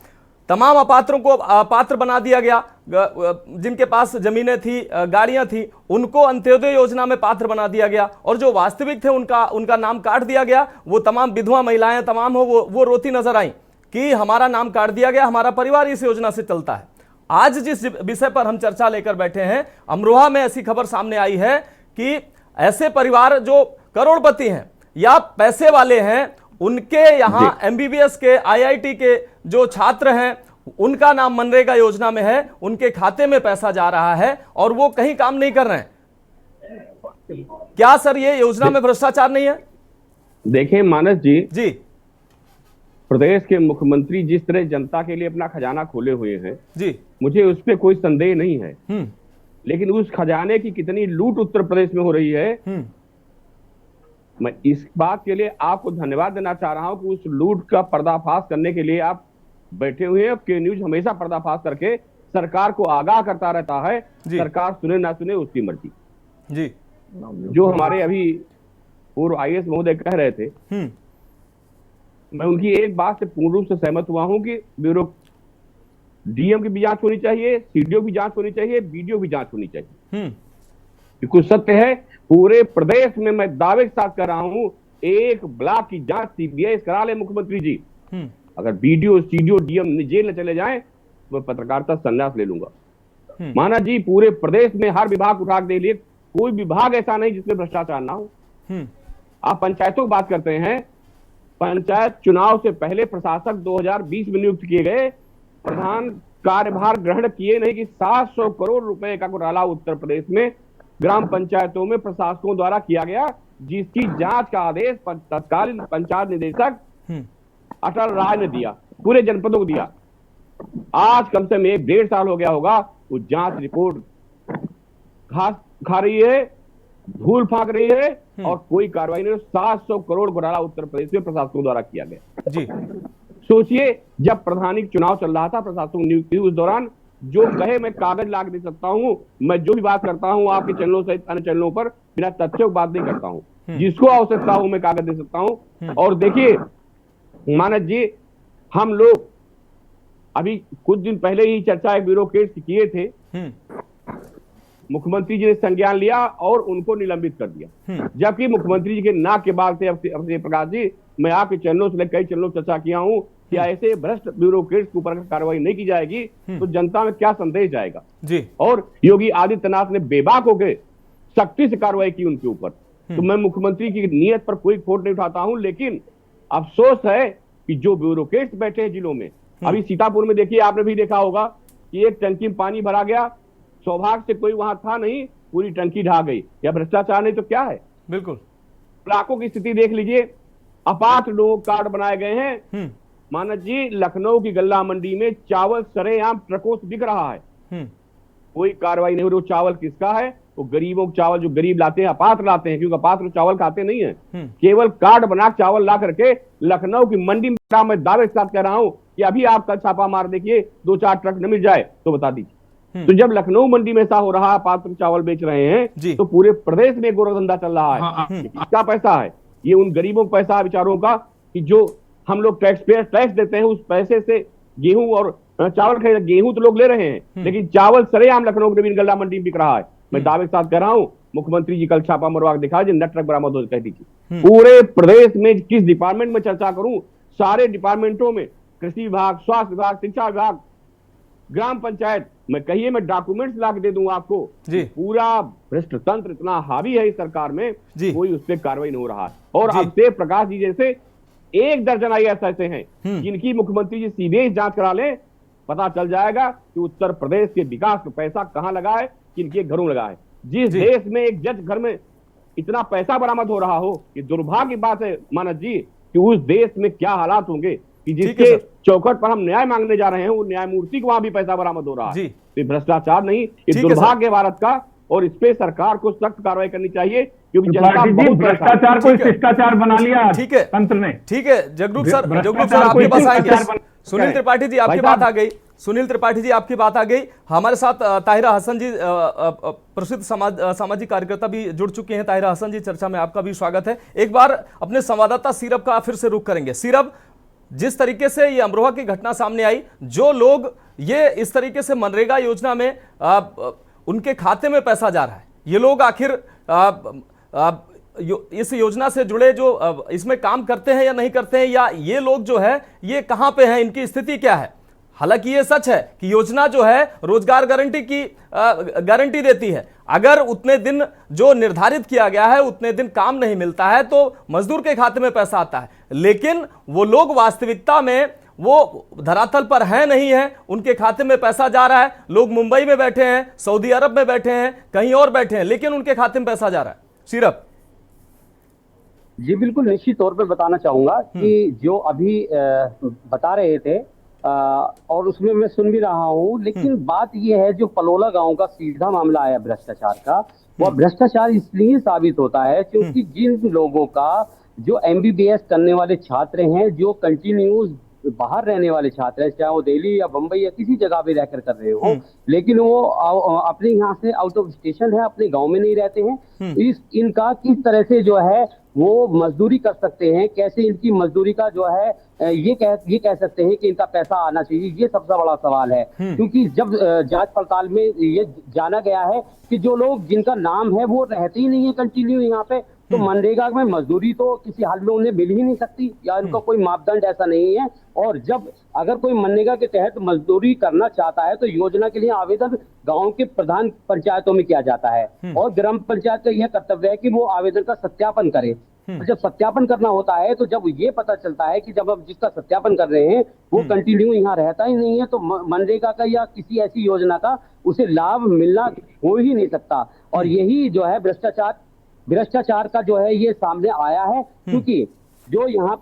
तमाम अपात्रों को पात्र बना दिया गया। जिनके पास जमीनें थी, गाड़ियां थी, उनको अंत्योदय योजना में पात्र बना दिया गया, और जो वास्तविक थे उनका नाम काट दिया गया। वो तमाम विधवा महिलाएं तमाम वो रोती नजर आई कि हमारा नाम काट दिया गया, हमारा परिवार इस योजना से चलता है। आज जिस विषय पर हम चर्चा लेकर बैठे हैं, अमरोहा में ऐसी खबर सामने आई है कि ऐसे परिवार जो करोड़पति हैं या पैसे वाले हैं, उनके यहां एमबीबीएस के, आईआईटी के जो छात्र हैं, उनका नाम मनरेगा योजना में है, उनके खाते में पैसा जा रहा है और वो कहीं काम नहीं कर रहे हैं। क्या सर ये योजना में भ्रष्टाचार नहीं है?
देखिए मानस जी, प्रदेश के मुख्यमंत्री जिस तरह जनता के लिए अपना खजाना खोले हुए हैं
जी,
मुझे उस पर कोई संदेह नहीं है, लेकिन उस खजाने की कितनी लूट उत्तर प्रदेश में हो रही है, मैं इस बात के लिए आपको धन्यवाद देना चाह रहा हूं कि उस लूट का पर्दाफाश करने के लिए आप बैठे हुए हैं। के न्यूज हमेशा पर्दाफाश करके सरकार को आगाह करता रहता है। सरकार सुने ना सुने उसकी मर्जी
जी।
जो हमारे अभी पूर्व आईएएस महोदय कह रहे थे, मैं उनकी एक बात से पूर्ण रूप से सहमत हुआ हूं कि ब्यूरो डीएम की भी जांच होनी चाहिए, सीडीओ की जांच होनी चाहिए, बीडीओ की जांच होनी चाहिए। बिल्कुल सत्य है, पूरे प्रदेश में मैं दावे के साथ कर रहा हूं, एक ब्लॉक की जांच सीबीआई करा ले मुख्यमंत्री जी। अगर बीडीओ, सीडीओ, डीएम जेल न चले जाएं, मैं पत्रकारिता संन्यास ले लूंगा। माना जी, पूरे प्रदेश में हर विभाग उठा के लिए, कोई विभाग ऐसा नहीं जिसमें भ्रष्टाचार ना हो। आप पंचायतों की बात करते हैं, पंचायत चुनाव से पहले प्रशासक 2020 में नियुक्त किए गए, प्रधान कार्यभार ग्रहण किए नहीं कि 700 करोड़ रुपए का घोटाला उत्तर प्रदेश में ग्राम पंचायतों में प्रशासकों द्वारा किया गया, जिसकी जांच का आदेश तत्कालीन पंचायत निदेशक अटल राय ने दिया, पूरे जनपदों को दिया। आज कम से कम 1-1.5 साल हो गया होगा, वो जांच रिपोर्ट घास खा रही है, धूल फाक रही है, और कोई कार्रवाई नहीं। 700 करोड़ घोटाला उत्तर प्रदेश में प्रशासकों द्वारा किया गया जी। सोचिए, जब प्रधानी चुनाव चल रहा था, प्रशासक नियुक्ति, उस दौरान जो कहे मैं कागज ला के दे सकता हूं, मैं जो भी बात करता हूं आपके चैनलों सहित अन्य चैनलों पर बिना तथ्यों की बात नहीं करता हूं, जिसको आवश्यकता हो मैं कागज दे सकता हूं। और देखिए मानस जी, हम लोग अभी कुछ दिन पहले ही चर्चा एक ब्यूरोक्रेट से किए थे
मुख्यमंत्री जी ने संज्ञान लिया और उनको निलंबित कर दिया। जबकि मुख्यमंत्री जी के नाक के बाद से अपने प्रकाश जी, मैं आपके चैनलों से कई चैनलों चर्चा किया हूं कि ऐसे भ्रष्ट ब्यूरोक्रेट्स के ऊपर कार्रवाई नहीं की जाएगी तो जनता में क्या संदेश जाएगा जी। और योगी आदित्यनाथ ने बेबाक होकर सख्ती से कार्रवाई की उनके ऊपर। तो मैं मुख्यमंत्री की नीयत पर कोई खोट नहीं उठाता हूं, लेकिन अफसोस है कि जो ब्यूरोक्रेट्स बैठे हैं जिलों में, अभी सीतापुर में देखिए, आपने भी देखा होगा कि एक टंकी में पानी भरा गया, सौभाग्य से कोई वहां था नहीं, पूरी टंकी ढहा गई। या भ्रष्टाचार नहीं तो क्या है?
बिल्कुल।
इलाकों की स्थिति देख लीजिए, अपात्र लोग कार्ड बनाए गए हैं। मानस जी, लखनऊ की गल्ला मंडी में चावल सरेआम ट्रकों से बिक रहा है, कोई कार्रवाई नहीं हो रही। वो चावल किसका है? वो गरीबों का चावल, जो गरीब लाते हैं, अपात्र लाते हैं, क्योंकि अपात्र चावल खाते नहीं है। केवल कार्ड बना चावल ला करके लखनऊ की मंडी में, मैं दावे के साथ कह रहा हूं कि अभी आप कल छापा मार देखिए, 2-4 ट्रक न मिल जाए तो बता दीजिए। तो जब लखनऊ मंडी में ऐसा हो रहा है, अपात्र चावल बेच रहे हैं, तो पूरे प्रदेश में गोरखधंधा चल रहा है। किसका पैसा है? ये उन गरीबों का पैसा है बेचारों का, कि जो हम लोग टैक्स देते हैं, उस पैसे से गेहूं और चावल खरीद। गेहूं तो लोग ले रहे हैं, लेकिन चावल सरेआम लखनऊ की गल्ला मंडी में बिक रहा है। मैं दावे के साथ कह रहा हूं, मुख्यमंत्री जी कल छापा मरवा के दिखा दीजिए, न ट्रक बरामद हो, कह दीजिए। पूरे प्रदेश में किस डिपार्टमेंट में चर्चा करूं, सारे डिपार्टमेंटों में, कृषि विभाग, स्वास्थ्य विभाग, शिक्षा विभाग, ग्राम पंचायत, मैं कहिए, मैं डॉक्यूमेंट्स ला के दे दूं आपको जी। पूरा भ्रष्ट तंत्र इतना हावी है इस सरकार में, कोई उस पर कार्रवाई नहीं हो रहा है। और अब से प्रकाश जी जैसे 1 दर्जन IAS ऐसे हैं जिनकी मुख्यमंत्री जी सीधे जांच करा ले, पता चल जाएगा कि उत्तर प्रदेश के विकास का पैसा कहां लगा है, किनके घरों लगा है। जिस देश में एक जज घर में इतना पैसा बरामद हो रहा हो, ये दुर्भाग्य की बात है मानस जी, कि उस देश में क्या हालात होंगे कि जिसके चौखट पर हम न्याय मांगने जा रहे हैं, वो न्यायमूर्ति को वहां भी पैसा बरामद हो रहा है। ये भ्रष्टाचार नहीं, ये दुर्भाग्य है भारत का, और इस पे सरकार को सख्त कार्रवाई करनी चाहिए, क्योंकि जनता बहुत
भ्रष्टाचार को शिष्टाचार बना लिया
ठीक है
तंत्र ने।
ठीक है, जगरूप सर आपके पास आएंगे। सुनील त्रिपाठी जी, आपकी बात आ गई। सुनील त्रिपाठी जी, आपकी बात आ गई। हमारे साथ ताहिरा हसन जी, प्रसिद्ध सामाजिक कार्यकर्ता भी जुड़ चुके हैं। ताहिरा हसन जी, चर्चा में आपका भी स्वागत है। एक बार अपने संवाददाता सीरब का फिर से रुख करेंगे। सीरब, जिस तरीके से ये अमरोहा की घटना सामने आई, जो लोग ये इस तरीके से मनरेगा योजना में उनके खाते में पैसा जा रहा है, ये लोग आखिर इस योजना से जुड़े जो इसमें काम करते हैं या नहीं करते हैं, या ये लोग जो है ये कहां पे हैं, इनकी स्थिति क्या है? हालांकि ये सच है कि योजना जो है रोजगार गारंटी की गारंटी देती है। अगर उतने दिन जो निर्धारित किया गया है उतने दिन काम नहीं मिलता है तो मजदूर के खाते में पैसा आता है, लेकिन वो लोग वास्तविकता में वो धरातल पर है नहीं है, उनके खाते में पैसा जा रहा है। लोग मुंबई में बैठे हैं, सऊदी अरब में बैठे हैं, कहीं और बैठे हैं, लेकिन उनके खाते में पैसा जा रहा है। सीरब
जी, बिल्कुल निश्चित तौर पे बताना चाहूंगा कि जो अभी बता रहे थे और उसमें मैं सुन भी रहा हूं, लेकिन बात यह है, जो पलोला गांव का सीधा मामला आया भ्रष्टाचार का, वह भ्रष्टाचार इसलिए साबित होता है क्योंकि जिन लोगों का, जो MBBS करने वाले छात्र हैं, जो कंटिन्यूस बाहर रहने वाले छात्र हैं, चाहे वो दिल्ली या बंबई या किसी जगह पे रहकर कर रहे हो, लेकिन वो अपने यहाँ से आउट ऑफ स्टेशन है, अपने गांव में नहीं रहते हैं, इनका किस तरह से जो है वो मजदूरी कर सकते हैं, कैसे इनकी मजदूरी का जो है ये कह सकते हैं कि इनका पैसा आना चाहिए, ये सबसे बड़ा सवाल है। क्योंकि जब जांच पड़ताल में ये जाना गया है कि जो लोग, जिनका नाम है, वो रहते ही नहीं है कंटिन्यू यहाँ पे, तो मनरेगा में मजदूरी तो किसी हाल में उन्हें मिल ही नहीं सकती, या इनका कोई मापदंड ऐसा नहीं है। और जब अगर कोई मनरेगा के तहत मजदूरी करना चाहता है तो योजना के लिए आवेदन गांव के प्रधान पंचायतों में किया जाता है, और ग्राम पंचायत का यह कर्तव्य है कि वो आवेदन का सत्यापन करे। जब सत्यापन करना होता है तो जब ये पता चलता है कि जब अब जिसका सत्यापन कर रहे हैं वो कंटिन्यू यहाँ रहता ही नहीं है, तो मनरेगा का या किसी ऐसी योजना का उसे लाभ मिलना हो ही नहीं सकता। और यही जो है भ्रष्टाचार का जो है ये सामने आया है, क्योंकि जो यहाँ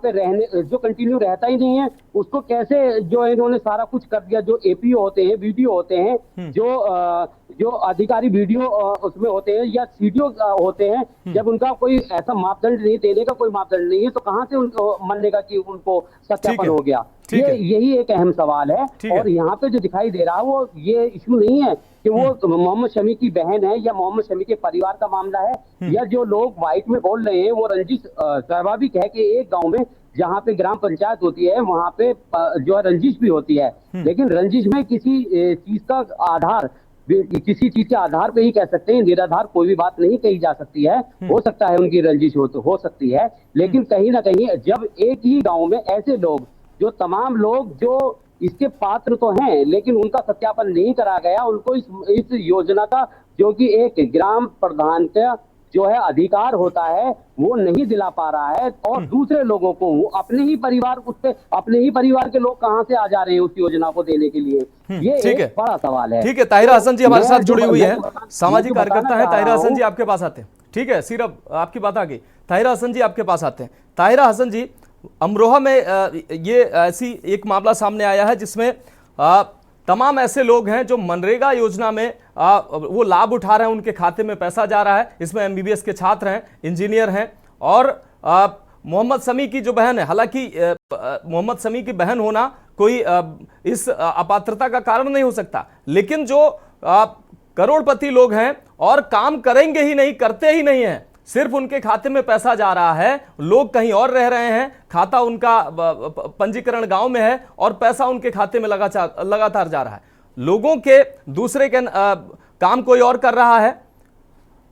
पे रहने, जो कंटिन्यू रहता ही नहीं है, उसको कैसे जो है इन्होंने सारा कुछ कर दिया। जो APO होते हैं, BDO होते हैं, जो अधिकारी BDO उसमें होते हैं या CDO होते हैं, जब उनका कोई ऐसा मापदंड नहीं, देने का कोई मापदंड नहीं है, तो कहाँ से उनको मनरेगा की उनको सत्यापन हो गया? यही एक अहम सवाल है। और यहाँ पे जो दिखाई दे रहा है वो ये इशू नहीं है कि वो मोहम्मद शमी की बहन है या मोहम्मद शमी के परिवार का मामला है, या जो लोग व्हाइट में बोल रहे हैं वो रंजिश स्वाभाविक है कि एक गांव में जहाँ पे ग्राम पंचायत होती है वहाँ पे जो है रंजिश भी होती है, लेकिन रंजिश में किसी चीज का आधार किसी चीज के आधार पे ही कह सकते हैं, निराधार कोई भी बात नहीं कही जा सकती है। हो सकता है उनकी रंजिश हो सकती है, लेकिन कहीं ना कहीं जब एक ही गांव में ऐसे लोग, जो तमाम लोग जो इसके पात्र तो हैं लेकिन उनका सत्यापन नहीं करा गया, उनको इस योजना का, जो कि एक ग्राम प्रधान का जो है अधिकार होता है, वो नहीं दिला पा रहा है, और दूसरे लोगों को, वो अपने ही परिवार के लोग कहां से आ जा रहे हैं उस योजना को देने के लिए, ये
ठीक
एक
है,
बड़ा सवाल है।
ठीक है। ताहिरा हसन जी हमारे
मैं
साथ
जो
जुड़ी हुई है, सामाजिक
बताना
कार्यकर्ता है
चाह
ताहिरा
रहा
हसन
हूं-
जी, आपके पास आते हैं। ठीक है सीरब, आपकी बात आ गई। ताहिरा हसन जी आपके पास आते हैं। ताहिरा हसन जी, अमरोहा में ये ऐसी एक मामला सामने आया है जिसमें तमाम ऐसे लोग हैं जो मनरेगा योजना में वो लाभ उठा रहे हैं, उनके खाते में पैसा जा रहा है। इसमें एमबीबीएस के छात्र हैं, इंजीनियर हैं, और मोहम्मद समी की जो बहन है, हालांकि मोहम्मद समी की बहन होना कोई इस अपात्रता का कारण नहीं हो सकता, लेकिन जो करोड़पति लोग हैं और काम करेंगे ही नहीं, करते ही नहीं हैं, सिर्फ उनके खाते में पैसा जा रहा है, लोग कहीं और रह रहे हैं, खाता उनका पंजीकरण गांव में है और पैसा उनके खाते में लगातार जा रहा है। लोगों के दूसरे के काम कोई और कर रहा है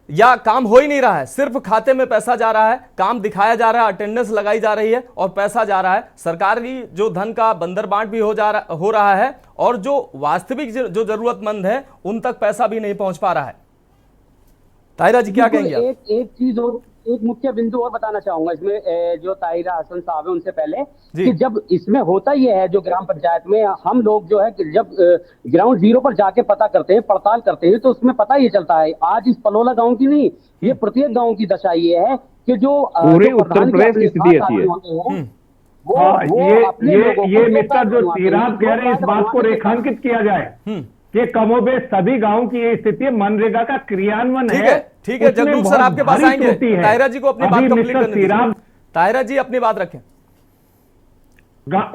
या काम हो ही नहीं रहा है, सिर्फ खाते में पैसा जा रहा है, काम दिखाया जा रहा है, अटेंडेंस लगाई जा रही है और पैसा जा रहा है। सरकारी जो धन का बंदरबांट भी हो रहा है, और जो वास्तविक जो जरूरतमंद है उन तक पैसा भी नहीं पहुंच पा रहा है। ताहिरा जी क्या कहेंगे आप?
एक चीज और, एक मुख्य बिंदु और बताना चाहूंगा इसमें, जो ताहिरा हसन साहब है उनसे पहले, कि जब इसमें होता यह है, जो ग्राम पंचायत में हम लोग जो है जब ग्राउंड जीरो पर जाके पता करते हैं, पड़ताल करते हैं, तो उसमें पता ये चलता है, आज इस पलोला गांव की नहीं, ये प्रत्येक गांव की दशा ये है कि जो
पूरे उत्तर प्रदेश की स्थिति ऐसी है। ये मिस्टर जो सीराब कह रहे हैं, इस बात को रेखांकित किया जाए कि कमोबेश सभी गांवों की ये स्थिति है, मनरेगा का क्रियान्वयन है।
ठीक है, जगरूप सर आपके पास आएंगे। ताहिरा जी को अपनी बात कंप्लीट करने दीजिए। ताहिरा जी अपनी बात रखें।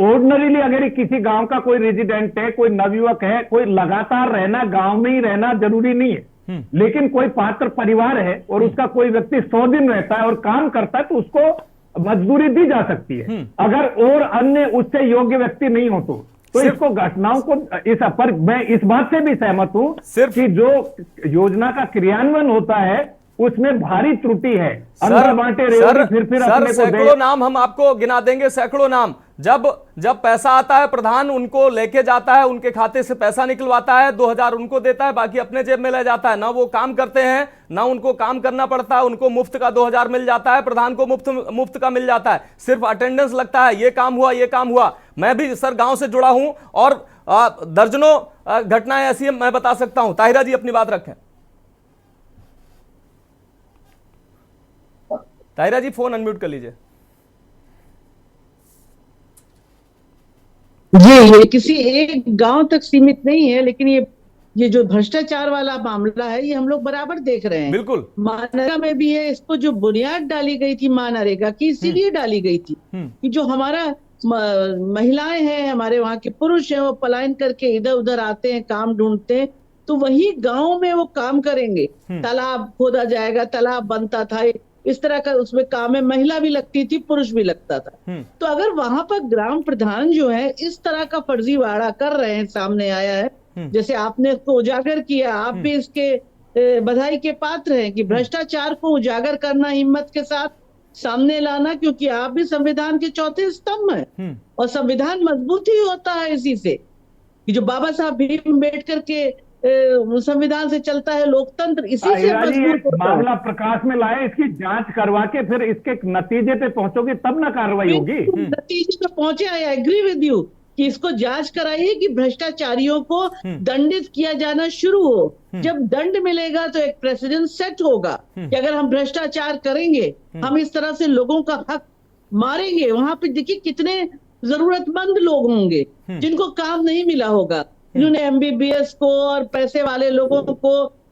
ऑर्डिनरीली अगर किसी गांव का कोई रेजिडेंट है, कोई नवयुवक है, कोई लगातार रहना, गांव में ही रहना जरूरी नहीं है, लेकिन कोई पात्र परिवार है और उसका कोई व्यक्ति 100 दिन रहता है और काम करता है, तो उसको मजदूरी दी जा सकती है। अगर और अन्य उससे योग्य व्यक्ति नहीं हो तो इसको घटनाओं को पर मैं इस बात से भी सहमत हूं कि जो योजना का क्रियान्वयन होता है उसमें भारी त्रुटि है। अंदर बांटे फिर अपने
सैकड़ों नाम हम आपको गिना देंगे, सैकड़ों नाम। जब पैसा आता है, प्रधान उनको लेके जाता है, उनके खाते से पैसा निकलवाता है, 2000 उनको देता है, बाकी अपने जेब में ले जाता है। ना वो काम करते हैं, ना उनको काम करना पड़ता है, उनको मुफ्त का 2000 मिल जाता है, प्रधान को मुफ्त का मिल जाता है, सिर्फ अटेंडेंस लगता है, ये काम हुआ, ये काम हुआ। मैं भी सर गांव से जुड़ा हूं और दर्जनों घटनाएं ऐसी मैं बता सकता हूं। ताहिरा जी अपनी बात रखें। ताहिरा जी फोन अनम्यूट कर लीजिए।
ये किसी एक गांव तक सीमित नहीं है, लेकिन ये जो भ्रष्टाचार वाला मामला है, ये हम लोग बराबर देख रहे हैं।
बिल्कुल
मनरेगा में भी है। इसको जो बुनियाद डाली गई थी मनरेगा की, इसीलिए डाली गई थी कि जो हमारा महिलाएं हैं, हमारे वहां के पुरुष हैं, वो पलायन करके इधर उधर आते हैं, काम ढूंढते हैं, तो वही गांव में वो काम करेंगे। तालाब खोदा जाएगा, तालाब बनता था, इस तरह का उसमें काम में महिला भी लगती थी, पुरुष भी लगता था। तो अगर वहां पर ग्राम प्रधान जो है इस तरह का फर्जीवाड़ा कर रहे हैं, सामने आया है, जैसे आपने इसको उजागर किया, आप भी इसके बधाई के पात्र हैं कि भ्रष्टाचार को उजागर करना, हिम्मत के साथ सामने लाना, क्योंकि आप भी संविधान के चौथे स्तंभ हैं और संविधान मजबूत ही होता है इसी से, कि जो बाबा साहब भीम अम्बेडकर के संविधान से चलता है लोकतंत्र, इसी से मजबूत होता है।
मामला प्रकाश में लाए, इसकी जांच करवा के फिर इसके नतीजे पे पहुंचोगे तब ना कार्रवाई होगी।
नतीजे पे पहुंचे, आई एग्री विद यू कि इसको जांच कराइए कि भ्रष्टाचारियों को दंडित किया जाना शुरू हो। जब दंड मिलेगा तो एक प्रेसिडेंट सेट होगा कि अगर हम भ्रष्टाचार करेंगे, हम इस तरह से लोगों का हक मारेंगे, वहां पे देखिए कितने जरूरतमंद लोग होंगे जिनको काम नहीं मिला होगा, जिन्होंने एमबीबीएस को और पैसे वाले लोगों को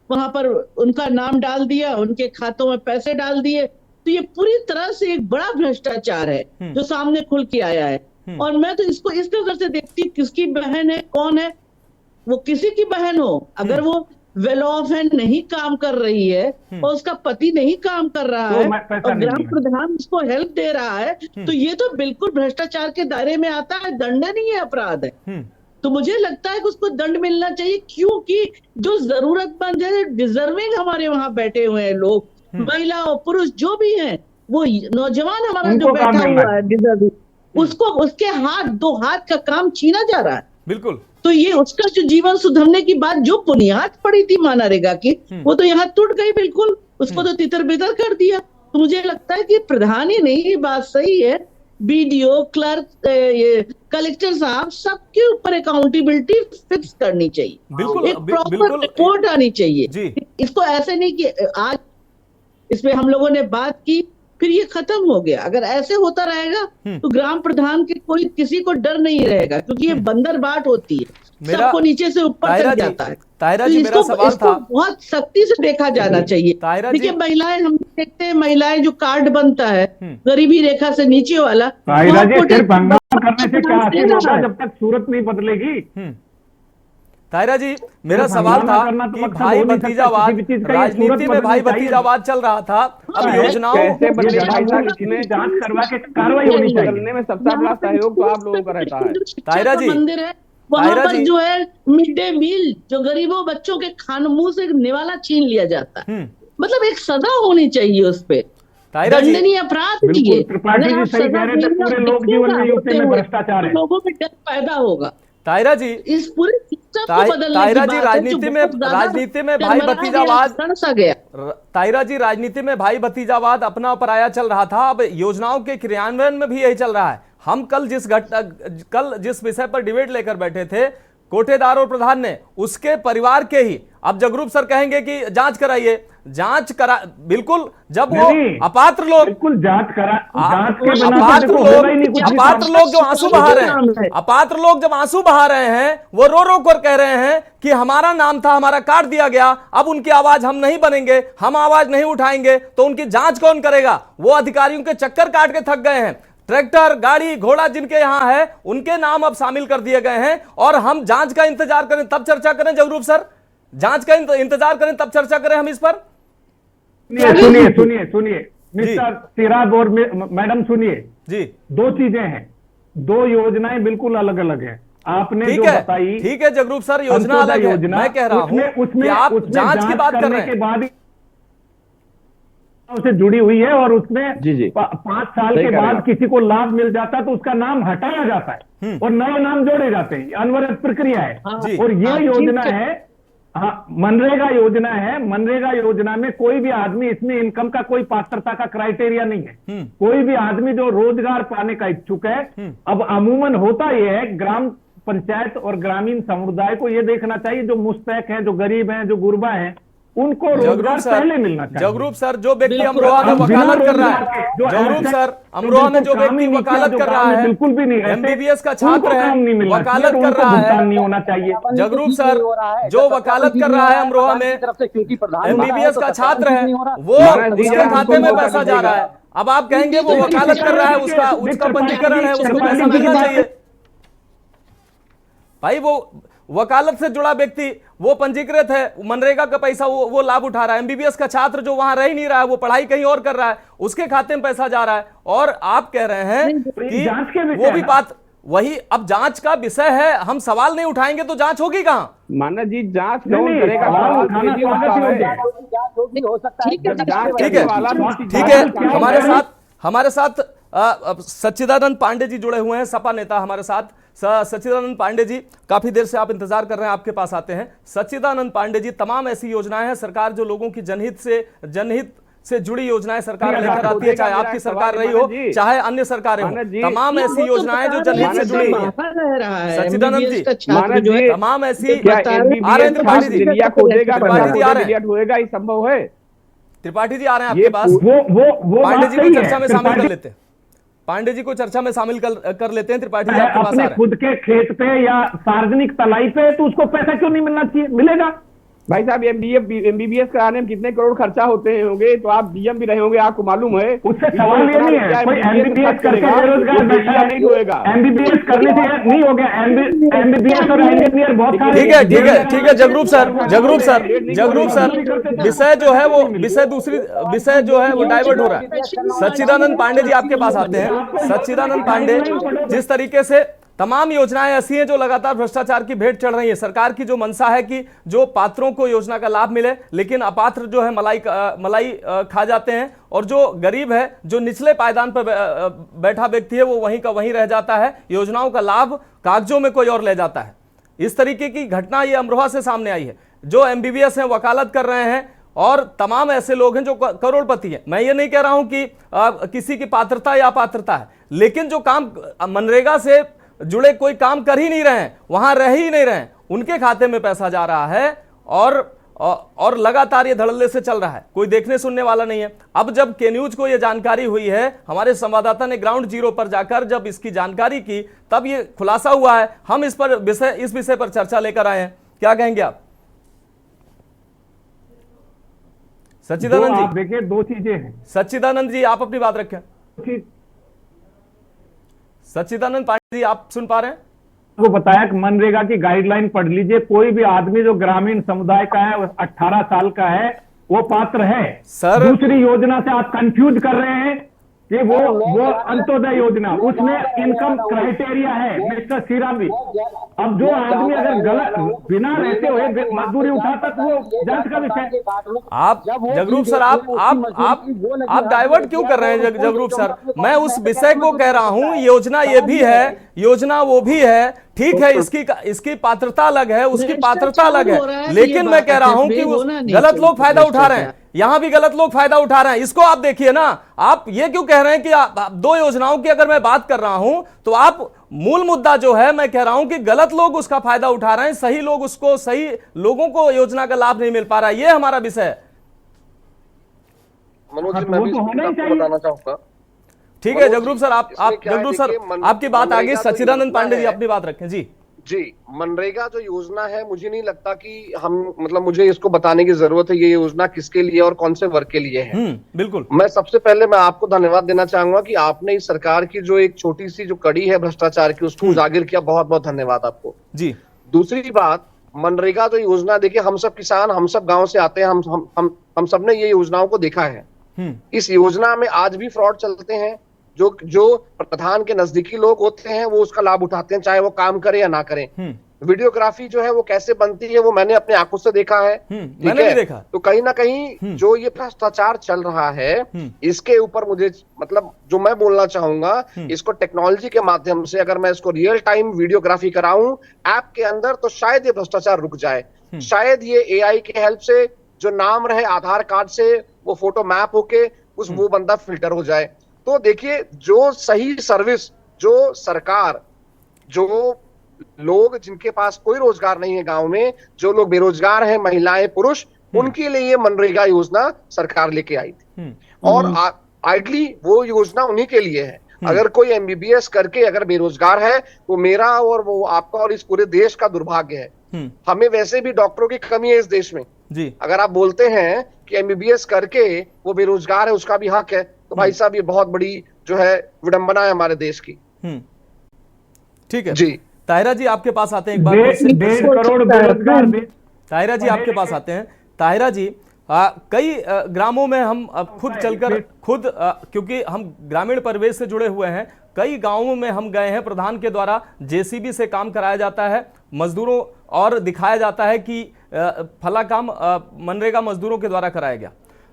वहां पर उनका नाम डाल दिया, उनके खातों में पैसे डाल दिए। तो ये पूरी तरह से एक बड़ा भ्रष्टाचार है जो सामने खुल के आया है। और मैं तो इसको इस नजर से देखती, किसकी बहन है, कौन है, वो किसी की बहन हो, अगर वो वेल ऑफ है, नहीं काम कर रही है और उसका पति नहीं काम कर रहा है और ग्राम प्रधान उसको हेल्प दे रहा है, तो ये तो बिल्कुल भ्रष्टाचार के दायरे में आता है, दंडनीय अपराध है। तो मुझे लगता है कि उसको दंड मिलना चाहिए, क्योंकि जो जरूरतमंद है, डिजर्विंग हमारे वहां बैठे हुए हैं लोग, महिला और पुरुष जो भी हैं, वो नौजवान हमारा जो
उनको काम
बैठा
मिलना
हुआ है डिजर्विंग, उसको उसके हाथ, 2 हाथ का काम छीना जा रहा है।
बिल्कुल।
तो ये उसका जो जीवन सुधरने की बात, जो बुनियाद पड़ी थी मनरेगा की, वो तो यहाँ टूट गई बिल्कुल, उसको तो तितर बितर कर दिया। तो मुझे लगता है कि प्रधान ही नहीं, ये बात सही है, बीडीओ, क्लर्क, ये कलेक्टर साहब, सबके ऊपर अकाउंटेबिलिटी फिक्स करनी चाहिए।
बिल्कुल,
एक प्रॉपर
बिल्कुल
रिपोर्ट आनी
जी।
चाहिए। इसको ऐसे नहीं कि आज इसमें हम लोगों ने बात की फिर ये खत्म हो गया। अगर ऐसे होता रहेगा तो ग्राम प्रधान के कोई किसी को डर नहीं रहेगा, क्योंकि ये बंदर बाट होती है, सबको नीचे से ऊपर तक जाता है।
ताहिरा
तो
जी, मेरा सवाल
इसको
था,
बहुत सख्ती से देखा जाना चाहिए।
ताहिरा जी,
देखिए महिलाएं, हम देखते हैं महिलाएं जो कार्ड बनता है गरीबी रेखा से नीचे वाला,
ताहिरा जी,
वहाँ
सिर्फ हंगामा करने से क्या हासिल
दे रहा
होगा
है।
जब तक सूरत नहीं बदलेगी।
ताहिरा जी, मेरा सवाल था कि भाई भतीजावाद, राजनीति में भाई भतीजावाद चल रहा था, अब योजनाओं
कैसे बदले भाई साहब, इसमें
जांच करवा के कार्रवाई होनी चाहिए।
बदलने में सबसे बड़ा सहयोग तो आप लोगों का रहता है।
ताहिरा जी,
मंदिर है वहां
ताहिरा
पर
जी,
जो है मिड डे मील, जो गरीबों बच्चों के खाने मुंह से निवाला छीन लिया जाता है, मतलब एक सजा होनी चाहिए उस पे,
ताहिरा जी,
दंडनीय अपराध भी है।
त्रिपाठी
अगर
जी
आप
सही
सजा
कह रहे थे,
देंगे
पूरे
और
लोक जीवन में यूपी में
देखिएगा,
भ्रष्टाचार है।
तो लोगों में डर पैदा होगा।
ताहिरा जी,
इस पूरे सिस्टम को बदलने
ताहिरा
की
जी,
बात है, जो बहुत ज्यादा
राजनीति में भाई
चरमरा
भतीजावाद,
गया, सड़-सा गया।
ताहिरा जी, राजनीति में भाई भतीजावाद अपना पराया चल रहा था, अब योजनाओं के क्रियान्वयन में भी यही चल रहा है। हम कल जिस विषय पर डिबेट लेकर बैठे थे, कोटेदार और प्रधान ने, उसके परिवार के ही, अब जगरूप सर कहेंगे कि जांच कराइए, जांच करा, बिल्कुल, जब वो अपात्र लोग,
बिल्कुल जांच करा, जांच के बिना
अपात्र
तो
लोग,
होगा ही नहीं कुछ भी।
अपात्र लोग जो आंसू बहा रहे हैं, अपात्र लोग जब आंसू बहा रहे हैं, वो रो रो कर कह रहे हैं कि हमारा नाम था, हमारा काट दिया गया, अब उनकी आवाज हम नहीं बनेंगे, हम आवाज नहीं उठाएंगे, तो उनकी जांच कौन करेगा? वो अधिकारियों के चक्कर काट के थक गए हैं। ट्रैक्टर, गाड़ी, घोड़ा जिनके यहां है, उनके नाम अब शामिल कर दिए गए हैं, और हम जांच का इंतजार करें तब चर्चा करें। जगरूप सर, जांच का इंतजार करें तब चर्चा करें हम इस पर।
सुनिए मिस्टर सिराज और मैडम, सुनिए जी, 2 चीजें हैं, 2 योजनाएं बिल्कुल अलग अलग हैं। आपने जो बताई,
ठीक है जगरूप सर, योजना अलग है, मैं कह रहा हूं कि आप जांच की बात कर रहे हैं
के बाद से जुड़ी हुई है, और उसमें 5 साल के बाद किसी को लाभ मिल जाता है तो उसका नाम हटाया जाता है और नए नाम जोड़े जाते हैं, अनवरत प्रक्रिया है। और ये योजना है, हाँ, मनरेगा योजना है। मनरेगा योजना में कोई भी आदमी, इसमें इनकम का कोई पात्रता का क्राइटेरिया नहीं है, कोई भी आदमी जो रोजगार पाने का इच्छुक है। अब अमूमन होता यह है, ग्राम पंचायत और ग्रामीण समुदाय को यह देखना चाहिए, जो मुस्तैक हैं, जो गरीब हैं, जो गुरबा हैं, उनको रोजगार पहले मिलना चाहिए।
जगरूप सर, जो व्यक्ति अमरोहा में वकालत कर रहा है, जगरूप सर, अमरोहा में जो व्यक्ति वकालत कर रहा है,
बिल्कुल भी नहीं,
एमबीबीएस का छात्र है, वकालत कर रहा है,
नहीं होना चाहिए।
जगरूप सर, जो वकालत कर रहा है अमरोहा में, एमबीबीएस का छात्र है, वो उसके खाते में पैसा जा रहा है। अब आप कहेंगे वो वकालत कर रहा है, उसका पंजीकरण है, उसको पैसा मिलना चाहिए। भाई वो वकालत से जुड़ा व्यक्ति, वो पंजीकृत है, मनरेगा का पैसा वो लाभ उठा रहा है। एमबीबीएस का छात्र जो वहां रह ही नहीं रहा है, वो पढ़ाई कहीं और कर रहा है, उसके खाते में पैसा जा रहा है, और आप कह रहे हैं कि वो भी बात वही। अब जांच का विषय है, हम सवाल नहीं उठाएंगे तो जांच होगी कहां?
मानव जी, जांच कौन करेगा?
ठीक है, हमारे साथ सच्चिदानंद पांडे जी जुड़े हुए हैं, सपा नेता हमारे साथ। सच्चिदानंद पांडे जी, काफी देर से आप इंतजार कर रहे हैं, आपके पास आते हैं। सच्चिदानंद पांडे जी, तमाम ऐसी योजनाएं हैं, सरकार जो लोगों की जनहित से जुड़ी योजनाएं सरकार लेकर आती है, चाहे आपकी सरकार रही हो, चाहे अन्य सरकारें हो, तमाम ऐसी योजनाएं जो जनहित से जुड़ी है। सच्चिदानंद जी, तमाम ऐसी आ रहे हैं। त्रिपाठी जी, त्रिपाठी जी आ रहे हैं,
होएगा, ये संभव है।
त्रिपाठी जी आ रहे हैं आपके पास, पांडे जी को चर्चा में शामिल कर लेते हैं, पांडे जी को चर्चा में शामिल कर लेते हैं। त्रिपाठी जी आपके पास आ रहे हैं।
खुद के खेत पे या सार्वजनिक तलाई पे, तो उसको पैसा क्यों नहीं मिलना चाहिए? मिलेगा।
भाई साहब, एमबीबीएस कराने में कितने करोड़ खर्चा होते होंगे, तो आप डीएम भी रहे होंगे, आपको मालूम है।
उससे सवाल ये नहीं है, कोई एमबीबीएस करके बेरोजगार बैठा नहीं होएगा, एमबीबीएस करने से नहीं हो गया। एमबीबीएस और इंजीनियर बहुत सारे।
ठीक है जगरूप सर, विषय जो है वो विषय जो है वो डाइवर्ट हो रहा है। सच्चिदानंद पांडे जी आपके पास आते हैं। सच्चिदानंद पांडे, जिस तरीके से तमाम योजनाएं ऐसी हैं जो लगातार भ्रष्टाचार की भेंट चढ़ रही है। सरकार की जो मंशा है कि जो पात्रों को योजना का लाभ मिले, लेकिन अपात्र जो है मलाई खा जाते हैं, और जो गरीब है, जो निचले पायदान पर बैठा व्यक्ति है, वो वहीं का वहीं रह जाता है। योजनाओं का लाभ कागजों में कोई और ले जाता है। इस तरीके की घटना ये अमरोहा से सामने आई है। जो MBBS हैं वकालत कर रहे हैं, और तमाम ऐसे लोग हैं जो करोड़पति हैं। मैं ये नहीं कह रहा हूं कि किसी की पात्रता या अपात्रता है, लेकिन जो काम मनरेगा से जुड़े कोई काम कर ही नहीं रहे हैं, वहां रह ही नहीं रहे हैं, उनके खाते में पैसा जा रहा है, और लगातार ये धड़ल्ले से चल रहा है। कोई देखने सुनने वाला नहीं है। अब जब के न्यूज को ये जानकारी हुई है, हमारे संवाददाता ने ग्राउंड जीरो पर जाकर जब इसकी जानकारी की, तब ये खुलासा हुआ है। हम इस विषय पर चर्चा लेकर आए हैं। क्या कहेंगे आप सच्चिदानंद जी?
देखिए, दो चीजें हैं।
सच्चिदानंद जी, आप अपनी बात रखें। सच्चिदानंद पांडे जी, आप सुन पा रहे हैं?
आपको बताया कि मनरेगा की गाइडलाइन पढ़ लीजिए। कोई भी आदमी जो ग्रामीण समुदाय का है, 18 साल का है, वो पात्र है।
सर,
दूसरी योजना से आप कंफ्यूज कर रहे हैं कि वो अंत्योदय योजना, उसमें इनकम क्राइटेरिया है मिस्टर सीराम भी। अब जो आदमी अगर गलत बिना रहते हुए मजदूरी उठाता तो वो जांच का विषय।
आप जगरूप सर, आप डाइवर्ट क्यों कर रहे हैं जगरूप सर? मैं उस विषय को कह रहा हूं। योजना ये भी है, योजना वो भी है, ठीक है। इसकी पात्रता अलग है, उसकी पात्रता अलग है, लेकिन मैं कह रहा हूं कि गलत लोग फायदा उठा रहे हैं। यहां भी गलत लोग फायदा उठा रहे हैं। इसको आप देखिए ना। आप ये क्यों कह रहे हैं कि दो योजनाओं की अगर मैं बात कर रहा हूं, तो आप मूल मुद्दा जो है, मैं कह रहा हूं कि गलत लोग उसका फायदा उठा रहे हैं, सही लोग उसको, सही लोगों को योजना का लाभ नहीं मिल पा रहा है। ये हमारा विषय है।
मनोज जी, मैं भी आपको बताना चाहूंगा।
ठीक है जगरूप सर, जगरूप सर, आपकी बात आगे। सच्चिदानंद पांडे जी, अपनी बात रखें। जी,
मनरेगा जो योजना है, मुझे नहीं लगता कि मुझे इसको बताने की जरूरत है ये योजना किसके लिए और कौन से वर्ग के लिए है।
बिल्कुल।
मैं सबसे पहले आपको धन्यवाद देना चाहूंगा कि आपने इस सरकार की जो एक छोटी सी जो कड़ी है भ्रष्टाचार की, उसको उजागर किया। बहुत बहुत धन्यवाद आपको
जी।
दूसरी बात, मनरेगा जो योजना, देखिए, हम सब किसान, हम सब गाँव से आते हैं, हम सब ने ये योजनाओं को देखा है। इस योजना में आज भी फ्रॉड चलते हैं। जो प्रधान के नजदीकी लोग होते हैं वो उसका लाभ उठाते हैं, चाहे वो काम करे या ना करें। वीडियोग्राफी जो है वो कैसे बनती है वो मैंने अपने आंखों से देखा है।
मैंने भी देखा।
तो कहीं ना कहीं जो ये भ्रष्टाचार चल रहा है, इसके ऊपर मुझे जो मैं बोलना चाहूंगा, इसको टेक्नोलॉजी के माध्यम से अगर मैं इसको रियल टाइम वीडियोग्राफी कराऊं ऐप के अंदर, तो शायद ये भ्रष्टाचार रुक जाए। शायद ये AI के हेल्प से जो नाम रहे आधार कार्ड से वो फोटो मैप होके वो बंदा फिल्टर हो जाए। तो देखिए, जो सही सर्विस, जो सरकार, जो लोग जिनके पास कोई रोजगार नहीं है गांव में, जो लोग बेरोजगार हैं, महिलाएं, पुरुष, उनके लिए ये मनरेगा योजना सरकार लेके आई थी। और आइडली वो योजना उन्हीं के लिए है। अगर कोई MBBS करके अगर बेरोजगार है, वो मेरा और वो आपका और इस पूरे देश का दुर्भाग्य है। हमें वैसे भी डॉक्टरों की कमी है इस देश में
जी।
अगर आप बोलते हैं कि MBBS करके वो बेरोजगार है, उसका भी हक है, तो भाई साहब ये बहुत बड़ी जो है विडंबना है हमारे देश की।
ठीक है
जी।
ताहिरा जी, आपके पास आते हैं एक बार।
1.5 करोड़ बेरोजगार।
ताहिरा जी, आपके पास आते हैं। ताहिरा जी, कई ग्रामों में हम खुद चलकर क्योंकि हम ग्रामीण परिवेश से जुड़े हुए हैं, कई गांवों में हम गए हैं। प्रधान के द्वारा JCB से काम कराया जाता है मजदूरों, और दिखाया जाता है कि फला काम मनरेगा मजदूरों के द्वारा कराया गया।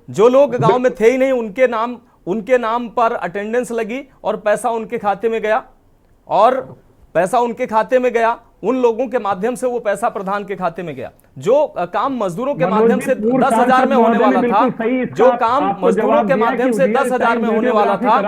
जो लोग गांव में थे ही नहीं, उनके नाम पर अटेंडेंस लगी और पैसा उनके खाते में गया, और पैसा उनके खाते में गया, उन लोगों के माध्यम से वो पैसा प्रधान के खाते में गया। जो काम मजदूरों के माध्यम से 10,000 में होने वाला था, जो काम मजदूरों के माध्यम से 10,000 में होने वाला था,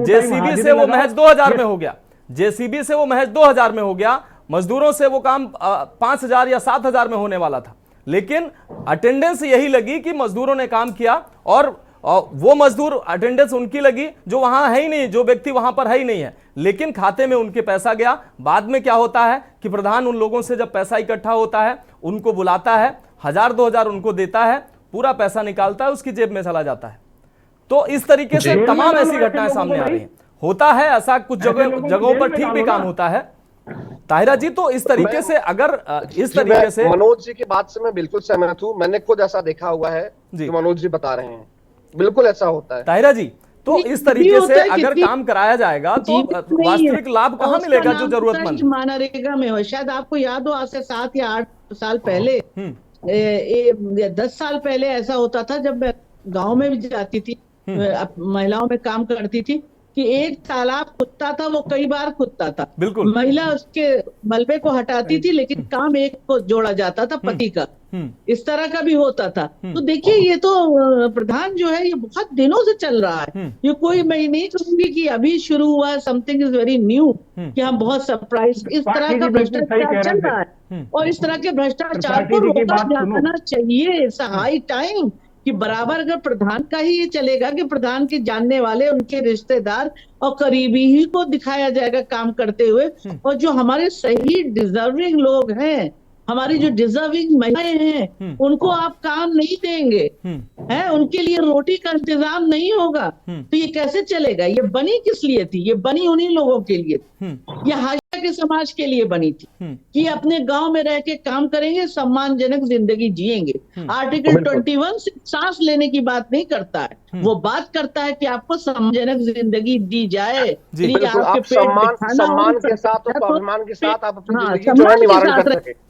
JCB से वो महज 2,000 में हो गया। JCB से वो महज 2,000 में हो गया। मजदूरों से वो काम 5,000 या 7,000 में होने वाला था। लेकिन अटेंडेंस यही लगी कि मजदूरों ने काम किया, और वो मजदूर अटेंडेंस उनकी लगी जो वहां है ही नहीं, जो व्यक्ति वहां पर है ही नहीं है, लेकिन खाते में उनके पैसा गया। बाद में क्या होता है कि प्रधान उन लोगों से जब पैसा इकट्ठा होता है, उनको बुलाता है, 1,000-2,000 उनको देता है, पूरा पैसा निकालता है, उसकी जेब में चला जाता है। तो इस तरीके से तमाम ऐसी घटनाएं सामने आ रही हैं। होता है ऐसा, कुछ जगहों पर ठीक भी काम होता है। ताहिरा जी, तो इस तरीके से अगर इस तरीके से
मनोज जी की बात से मैं बिल्कुल सहमत हूं। मैंने खुद ऐसा देखा हुआ है जो मनोज जी बता रहे हैं, बिल्कुल ऐसा होता है।
ताहिरा जी, तो इस तरीके से अगर काम कराया जाएगा तो वास्तविक लाभ कहाँ मिलेगा जो जरूरतमंद?
मनरेगा में हो, शायद आपको याद हो आज से 7 या 8 साल पहले 10 साल पहले ऐसा होता था, जब मैं गांव में भी जाती थी, महिलाओं में काम करती थी, कि एक तालाब खुदता था, वो कई बार खुदता था,
बिल्कुल
महिला उसके मलबे को हटाती थी, लेकिन काम एक को जोड़ा जाता था, पति का। इस तरह का भी होता था। तो देखिए ये तो प्रधान जो है ये बहुत दिनों से चल रहा है, ये कोई मैं नहीं कहूंगी कि अभी शुरू हुआ है, समथिंग इज वेरी न्यू, कि हम बहुत सरप्राइज, इस तरह का भ्रष्टाचार चल रहा है और इस तरह के भ्रष्टाचार को रोका जाना चाहिए। इट्स हाई टाइम कि बराबर अगर प्रधान का ही ये चलेगा कि प्रधान के जानने वाले, उनके रिश्तेदार और करीबी ही को दिखाया जाएगा काम करते हुए, और जो हमारे सही डिजर्विंग लोग हैं, हमारी जो डिजर्विंग महिलाएं हैं, उनको आप काम नहीं देंगे, है उनके लिए रोटी का इंतजाम नहीं होगा, तो ये कैसे चलेगा? ये बनी किस लिए थी? ये बनी उन्हीं लोगों के लिए, ये हाशिया के समाज के लिए बनी थी, कि अपने गांव में रह के काम करेंगे, सम्मानजनक जिंदगी जिएंगे। आर्टिकल 21 से सांस लेने की बात नहीं करता है, वो बात करता है कि आपको सम्मानजनक जिंदगी दी जाए,
आप सम्मान के साथ और स्वाभिमान के साथ आप अपनी जिंदगी जो है निवारण कर सके।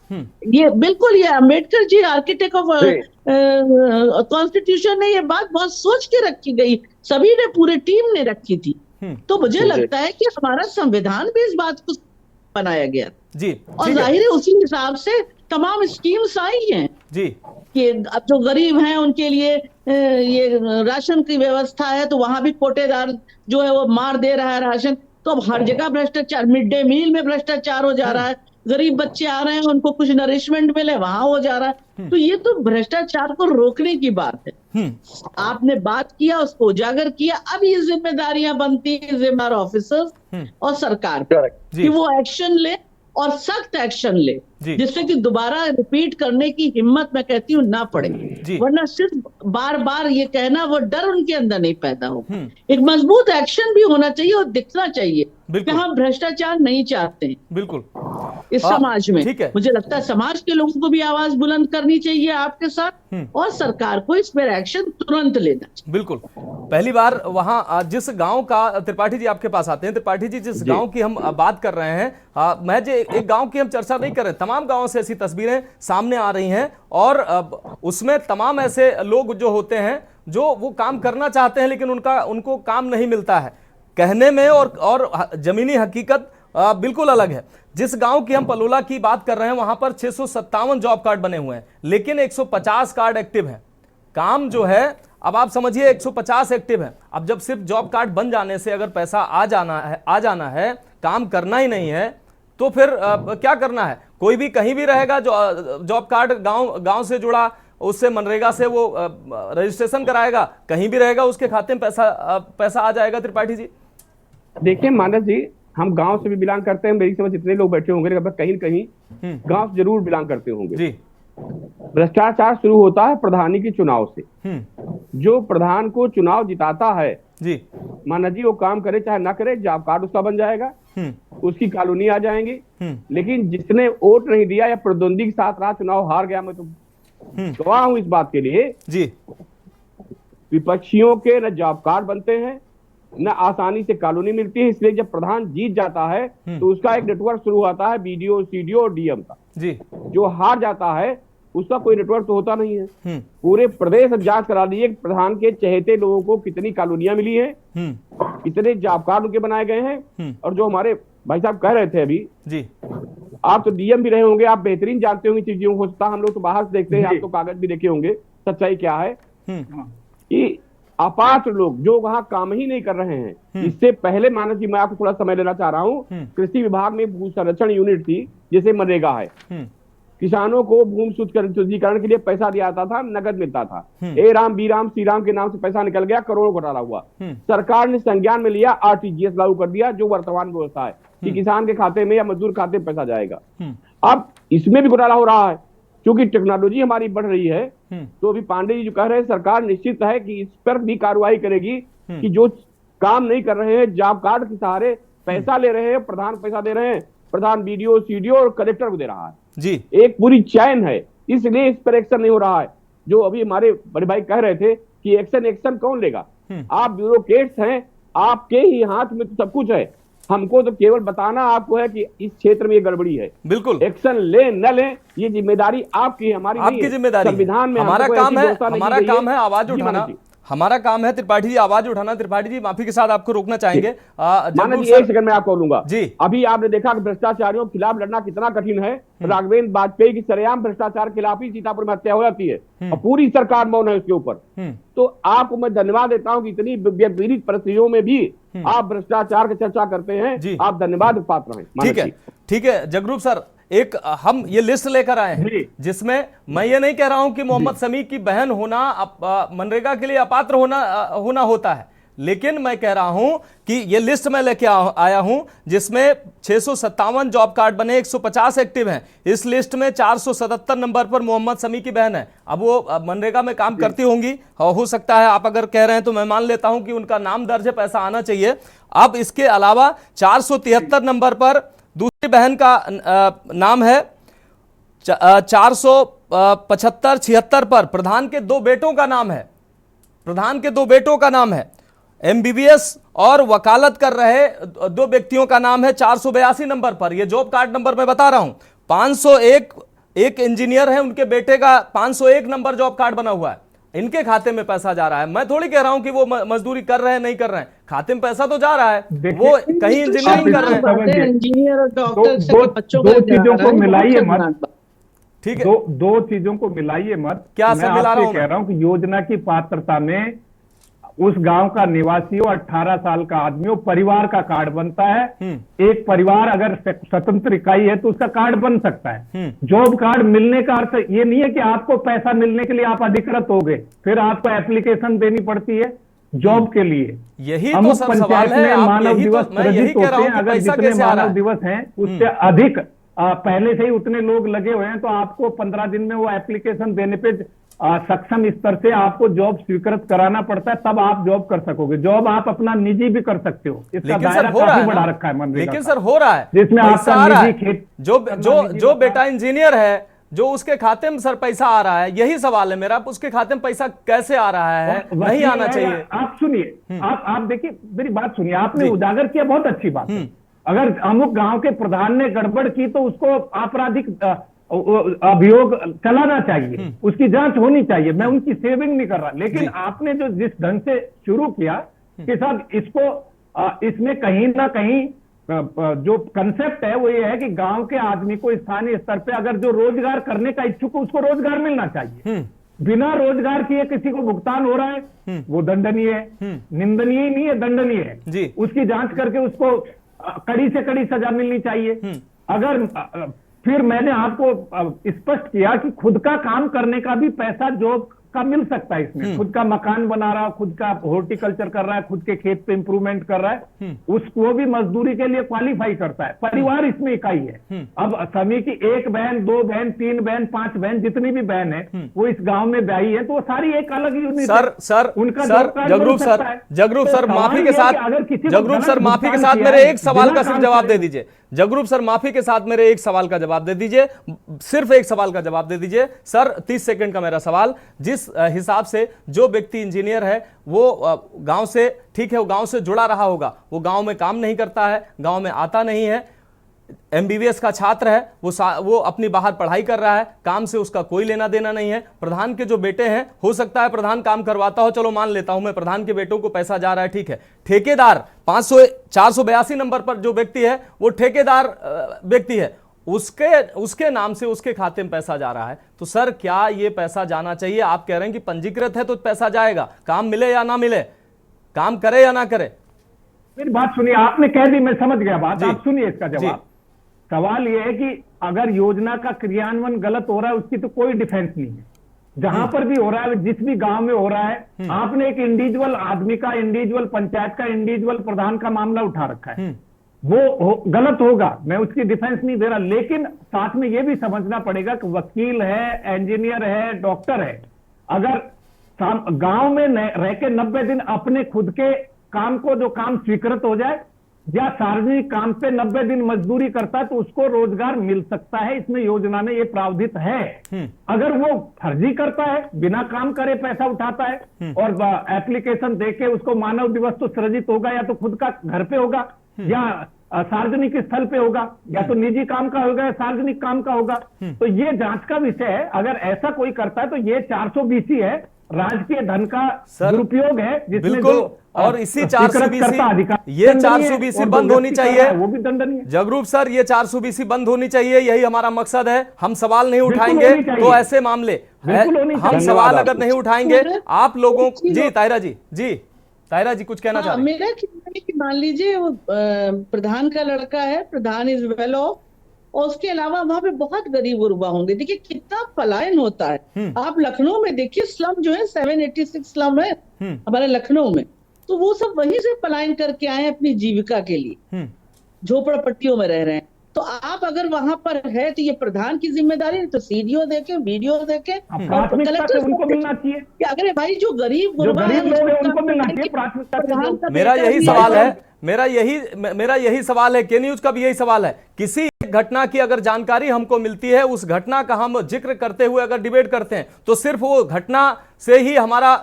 ये बिल्कुल, ये Ambedkar ji architect of constitution ने ये बात बहुत सोच के रखी गई, सभी ने, पूरी टीम ने रखी थी। तो मुझे लगता है कि हमारा संविधान भी इस बात को बनाया गया
जी,
और जाहिर है उसी हिसाब से तमाम स्कीम्स आई हैं
जी, कि
अब जो गरीब हैं उनके लिए ये राशन की व्यवस्था है, तो वहां भी कोटेदार जो है वो मार दे रहा है राशन। तो अब हर जगह भ्रष्टाचार, मिड डे मील में भ्रष्टाचार हो जा रहा है, गरीब बच्चे आ रहे हैं उनको कुछ नरिशमेंट मिले, वहां हो जा रहा है। तो ये तो भ्रष्टाचार को रोकने की बात है। आपने बात किया, उसको उजागर किया, अब ये जिम्मेदारियां बनती है जिम्मेदार ऑफिसर्स और सरकार कि वो एक्शन ले और सख्त एक्शन ले, जिससे कि दोबारा रिपीट करने की हिम्मत, मैं कहती हूँ, ना पड़े। वरना सिर्फ बार बार ये कहना, वो डर उनके अंदर नहीं पैदा हो। एक मजबूत एक्शन भी होना चाहिए और दिखना चाहिए कि हम भ्रष्टाचार नहीं चाहते हैं
बिल्कुल
इस समाज में। मुझे लगता है समाज के लोगों को भी आवाज बुलंद करनी चाहिए आपके साथ, और सरकार को इस पर एक्शन तुरंत लेना चाहिए।
बिल्कुल। पहली बार वहां जिस गांव का, त्रिपाठी जी आपके पास आते हैं, त्रिपाठी जी जिस गांव की हम बात कर रहे हैं, महज एक गांव की हम चर्चा नहीं कर रहे, तमाम गांवों से ऐसी तस्वीरें सामने आ रही हैं, और उसमें तमाम ऐसे लोग जो होते हैं जो वो काम करना चाहते हैं, लेकिन उनको काम नहीं मिलता है। कहने में और जमीनी हकीकत बिल्कुल अलग है। जिस गांव की हम पलोला की बात कर रहे हैं, वहां पर 657 जॉब कार्ड बने हुए हैं, लेकिन 150 कार्ड एक्टिव हैं। काम जो है, अब आप समझिए 150 एक्टिव है। अब जब सिर्फ जॉब कार्ड बन जाने से अगर पैसा आ जाना है, काम करना ही नहीं है, तो फिर क्या करना है? कोई भी कहीं भी रहेगा, जो जॉब कार्ड गांव से जुड़ा, उससे मनरेगा से वो रजिस्ट्रेशन कराएगा, कहीं भी रहेगा, उसके खाते में पैसा आ जाएगा। त्रिपाठी जी
देखिए, मानस जी, हम गांव से भी बिलोंग करते हैं, मेरी समझ जितने लोग बैठे होंगे कहीं कहीं गांव से जरूर बिलोंग करते होंगे जी। भ्रष्टाचार शुरू होता है प्रधानी के चुनाव से। जो प्रधान को चुनाव जिताता है जी, माना जी वो काम करे चाहे ना करे, जॉब कार्ड उसका बन जाएगा, उसकी कॉलोनी आ जाएंगी। लेकिन जिसने वोट नहीं दिया या प्रतिद्वंदी के साथ रहा, चुनाव हार गया, मैं तो गवाह हूं इस बात के लिए जी। विपक्षियों के न जॉब कार्ड बनते हैं, न आसानी से कॉलोनी मिलती है। इसलिए जब प्रधान जीत जाता है तो उसका एक नेटवर्क शुरू होता है, बीडीओ, सीडीओ और डीएम का जी। जो हार जाता है उसका कोई नेटवर्क तो होता नहीं है। पूरे प्रदेश जांच करा लीजिए, प्रधान के चहेते लोगों को कितनी कॉलोनियां मिली हैं, कितने जॉब कार्ड उनके बनाए गए हैं। और जो हमारे भाई साहब कह रहे थे अभी जी, आप तो डीएम भी रहे होंगे, आप बेहतरीन जानते होंगे चीजों को। हम लोग तो बाहर से देखते हैं, आप तो कागज भी देखे होंगे, सच्चाई क्या है कि अपात्र लोग जो वहां काम ही नहीं कर रहे हैं। इससे पहले मानस जी, मैं आपको थोड़ा समय लेना चाह रहा हूं, कृषि विभाग में भू संरक्षण यूनिट थी, जैसे मनरेगा है। किसानों को भूमि शुद्धिकरण के लिए पैसा दिया जाता था, नगद मिलता था। ए राम, बी राम, सी राम के नाम से पैसा निकल गया, करोड़ों घोटाला हुआ। सरकार ने संज्ञान में लिया, आरटीजीएस लागू कर दिया, जो वर्तमान व्यवस्था है कि किसान के खाते में या मजदूर खाते में पैसा जाएगा। अब इसमें भी घोटाला हो रहा है, क्योंकि टेक्नोलॉजी हमारी बढ़ रही है। तो अभी पांडे जी जो कह रहे हैं, सरकार निश्चित है कि इस पर भी कार्रवाई करेगी कि जो काम नहीं कर रहे हैं, जॉब कार्ड के सहारे पैसा ले रहे हैं, प्रधान पैसा दे रहे हैं, प्रधान बीडीओ, सीडीओ और कलेक्टर को दे रहा है जी। एक पूरी चैन है, इसलिए इस पर एक्शन नहीं हो रहा है। जो अभी हमारे बड़े भाई कह रहे थे कि एक्शन कौन लेगा, आप ब्यूरोक्रेट्स हैं, आपके ही हाथ में तो सब कुछ है। हमको तो केवल बताना आपको है कि इस क्षेत्र में ये गड़बड़ी है,
बिल्कुल
एक्शन ले न ले ये जिम्मेदारी आपकी है, हमारी नहीं
आपकी
है।
जिम्मेदारी है।
संविधान में
हमारा
हमको
काम
ऐसी
है,
व्यवस्था नहीं
हमारा
दी गई
काम है आवाज
जी,
उठाना,
मानव जी।
हमारा काम है त्रिपाठी जी आवाज उठाना। त्रिपाठी जी माफी के साथ आपको रोकना चाहेंगे।
मानव जी एक सेकंड में आपको बोलूंगा
जी।
अभी आपने देखा कि भ्रष्टाचारियों के खिलाफ लड़ना कितना कठिन है। राघवेंद्र वाजपेयी की सरेआम भ्रष्टाचार के खिलाफ ही सीतापुर में हत्या हो जाती है और पूरी सरकार मौन है उसके ऊपर। तो आपको मैं धन्यवाद देता हूं कि इतनी विपरीत परिस्थितियों में भी आप भ्रष्टाचार की चर्चा करते हैं, आप धन्यवाद पात्र हैं।
ठीक है, ठीक है जगरूप सर, एक हम ये लिस्ट लेकर आए हैं जिसमें मैं ये नहीं कह रहा हूं कि मोहम्मद समी की बहन होना मनरेगा के लिए अपात्र होना होता है, लेकिन मैं कह रहा हूं कि ये लिस्ट मैं लेके आया हूं जिसमें 657 जॉब कार्ड बने, 150 एक्टिव हैं। इस लिस्ट में 477 नंबर पर मोहम्मद समी की बहन है। अब वो मनरेगा में काम करती होंगी, हो सकता है आप अगर कह रहे हैं तो मैं मान लेता हूं कि उनका नाम दर्ज है, पैसा आना चाहिए। अब इसके अलावा 473 नंबर पर दूसरी बहन का नाम है, 475-76 पर प्रधान के दो बेटों का नाम है, प्रधान के दो बेटों का नाम है। एमबीबीएस और वकालत कर रहे दो व्यक्तियों का नाम है 482 नंबर पर। ये जॉब कार्ड नंबर मैं बता रहा हूं। 501 एक इंजीनियर है, उनके बेटे का 501 नंबर जॉब कार्ड बना हुआ है, इनके खाते में पैसा जा रहा है। मैं थोड़ी कह रहा हूं कि वो मजदूरी कर रहे हैं नहीं कर रहे हैं, खाते में पैसा तो जा रहा है, वो कहीं इंजीनियरिंग कर रहे हैं।
इंजीनियर और डॉक्टर
दो चीजों को मिलाइए मत,
ठीक है,
दो चीजों को मिलाइए मत।
क्या
मैं आपसे कह रहा हूं कि योजना की पात्रता में उस गांव का निवासी हो, 18 साल का आदमी हो, परिवार का कार्ड बनता है। एक परिवार अगर स्वतंत्र इकाई है तो उसका कार्ड बन सकता है। जॉब कार्ड मिलने का अर्थ ये नहीं है कि आपको पैसा मिलने के लिए आप अधिकृत हो गए, फिर आपको एप्लीकेशन देनी पड़ती है जॉब के लिए।
यही तो सर सवाल है,
मानव दिवस सृजित होते हैं, अगर जितने मानव दिवस हैं उससे अधिक पहले से ही उतने लोग लगे हुए हैं तो आपको 15 दिन में वो एप्लीकेशन देने पे सक्षम स्तर से आपको जॉब स्वीकृत कराना पड़ता है, तब आप जॉब कर सकोगे। जॉब आप अपना निजी भी कर सकते हो, इसका दायरा काफी बढ़ा रखा है मनरेगा।
लेकिन सर हो रहा है
जिसमें आपका निजी खेत,
जो बेटा इंजीनियर है, जो उसके खाते में सर पैसा आ रहा है, यही सवाल है मेरा, उसके खाते में पैसा कैसे आ रहा है? नहीं आना चाहिए।
आप सुनिए, आप देखिए मेरी बात सुनिए, आपने उजागर किया, बहुत अच्छी बात है। अगर अमुक गांव के प्रधान ने गड़बड़ की तो उसको आपराधिक अभियोग चलाना चाहिए, उसकी जांच होनी चाहिए। मैं उनकी सेविंग नहीं कर रहा, लेकिन आपने जो जिस ढंग से शुरू किया कि साहब इसको इसमें कहीं ना कहीं जो कंसेप्ट है वो ये है कि गांव के आदमी को स्थानीय स्तर पे अगर जो रोजगार करने का इच्छुक है उसको रोजगार मिलना चाहिए। बिना रोजगार किए किसी को भुगतान हो रहा है वो दंडनीय है, निंदनीय ही नहीं है, दंडनीय है। उसकी जांच करके उसको कड़ी से कड़ी सजा मिलनी चाहिए। अगर फिर मैंने आपको स्पष्ट किया कि खुद का काम करने का भी पैसा जॉब का मिल सकता है इसमें। खुद का मकान बना रहा है, खुद का हॉर्टिकल्चर कर रहा है, खुद के खेत पे इंप्रूवमेंट कर रहा है, उसको भी मजदूरी के लिए क्वालिफाई करता है। परिवार इसमें इकाई है। अब समी की 1 बहन, 2 बहन, 3 बहन, 5 बहन, जितनी भी बहन है वो इस गांव में ब्याही है, तो वो सारी एक अलग यूनिट
सर
उनका
जगरूप सर माफी के साथ, जगरूप सर माफी के साथ मेरे एक सवाल का सिर्फ जवाब दे दीजिए। जगरूप सर माफी के साथ मेरे एक सवाल का जवाब दे दीजिए, सिर्फ एक सवाल का जवाब दे दीजिए सर। 30 सेकंड का मेरा सवाल। जिस हिसाब से जो व्यक्ति इंजीनियर है वो गांव से, ठीक है, वो गांव से जुड़ा रहा होगा, वो गांव में काम नहीं करता है, गांव में आता नहीं है, एमबीबीएस का छात्र है, वो अपनी बाहर पढ़ाई कर रहा है, काम से उसका कोई लेना देना नहीं है। प्रधान के जो बेटे हैं, हो सकता है प्रधान काम करवाता हो, चलो मान लेता हूं मैं, प्रधान के बेटों को पैसा जा रहा है, ठीक है। ठेकेदार 482 नंबर पर जो व्यक्ति है वो ठेकेदार व्यक्ति है, उसके नाम से उसके खाते में पैसा जा रहा है। तो सर क्या ये पैसा जाना चाहिए? आप कह रहे हैं कि पंजीकृत है तो पैसा जाएगा, काम मिले या ना मिले, काम करे या ना करे।
मेरी बात सुनिए, आपने कह दी, मैं समझ गया बात, आप सुनिए इसका जवाब। सवाल यह है कि अगर योजना का क्रियान्वयन गलत हो रहा है उसकी तो कोई डिफेंस नहीं है। जहां पर भी हो रहा है, जिस भी गांव में हो रहा है, आपने एक इंडिविजुअल आदमी का, इंडिविजुअल पंचायत का, इंडिविजुअल प्रधान का मामला उठा रखा है, वो गलत होगा, मैं उसकी डिफेंस नहीं दे रहा। लेकिन साथ में यह भी समझना पड़ेगा कि वकील है, इंजीनियर है, डॉक्टर है, अगर गांव में रह के 90 दिन अपने खुद के काम को, जो काम स्वीकृत हो जाए, या सार्वजनिक काम पे 90 दिन मजदूरी करता है तो उसको रोजगार मिल सकता है। इसमें योजना में ये प्रावधान है। अगर वो फर्जी करता है, बिना काम करे पैसा उठाता है और एप्लीकेशन देके उसको मानव दिवस तो सृजित होगा, या तो खुद का घर पे होगा या सार्वजनिक स्थल पे होगा, या तो निजी काम का होगा या सार्वजनिक काम का होगा, तो ये जांच का विषय है। अगर ऐसा कोई करता है तो ये 420 है, राजकीय धन का दुरुपयोग है, जिसमें
बिल्कुल। और इसी 420 ये 420 बंद होनी चाहिए,
वो भी दंडनीय।
जगरूप सर, ये 420 बंद होनी चाहिए, यही हमारा मकसद है। हम सवाल नहीं उठाएंगे तो ऐसे मामले हम सवाल अगर नहीं उठाएंगे आप लोगों जी तायरा जी कुछ कहना चाह रहे हैं?
मेरा कहना है कि मान लीजिए वो प्रधान का लड़का है, प्रधान इज वेल ऑफ, और उसके अलावा वहां पे बहुत गरीब गुरबा होंगे। देखिए कितना पलायन होता है। आप लखनऊ में देखिए, स्लम जो है 786 स्लम है हमारे लखनऊ में, तो वो सब वहीं से पलायन करके आए हैं अपनी जीविका के लिए, झोपड़पट्टियों में रह रहे हैं। तो आप अगर वहां पर है तो ये प्रधान की जिम्मेदारी है, तो सीडीओ देके, वीडियो देके,
प्राथमिकता उनको मिलना चाहिए
कि अगर भाई जो गरीब गुरबा है
उनको मिलना चाहिए प्राथमिकता।
मेरा यही सवाल है, मेरा यही सवाल है, के न्यूज का भी यही सवाल है। किसी घटना की अगर जानकारी हमको मिलती है, उस घटना का हम जिक्र करते हुए अगर डिबेट करते हैं तो सिर्फ वो घटना से ही हमारा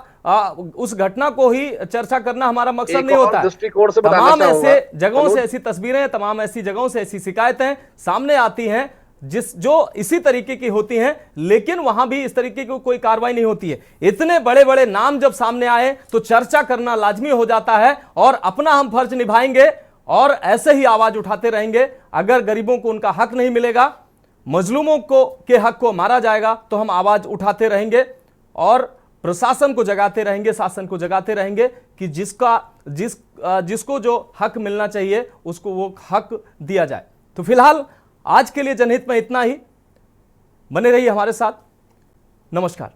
उस घटना को ही चर्चा करना हमारा मकसद नहीं होता। तमाम ऐसे जगहों से ऐसी तस्वीरें, तमाम ऐसी जगहों से ऐसी शिकायतें सामने आती हैं जो इसी तरीके की होती हैं, लेकिन वहां भी इस तरीके की कोई कार्रवाई नहीं होती है। इतने बड़े बड़े नाम जब सामने आए तो चर्चा करना लाजमी हो जाता है और अपना हम फर्ज निभाएंगे और ऐसे ही आवाज उठाते रहेंगे। अगर गरीबों को उनका हक नहीं मिलेगा, मजलूमों को के हक को मारा जाएगा, तो हम आवाज उठाते रहेंगे और प्रशासन को जगाते रहेंगे, शासन को जगाते रहेंगे कि जिसको जो हक मिलना चाहिए उसको वो हक दिया जाए। तो फिलहाल आज के लिए जनहित में इतना ही। बने रहिए हमारे साथ। नमस्कार।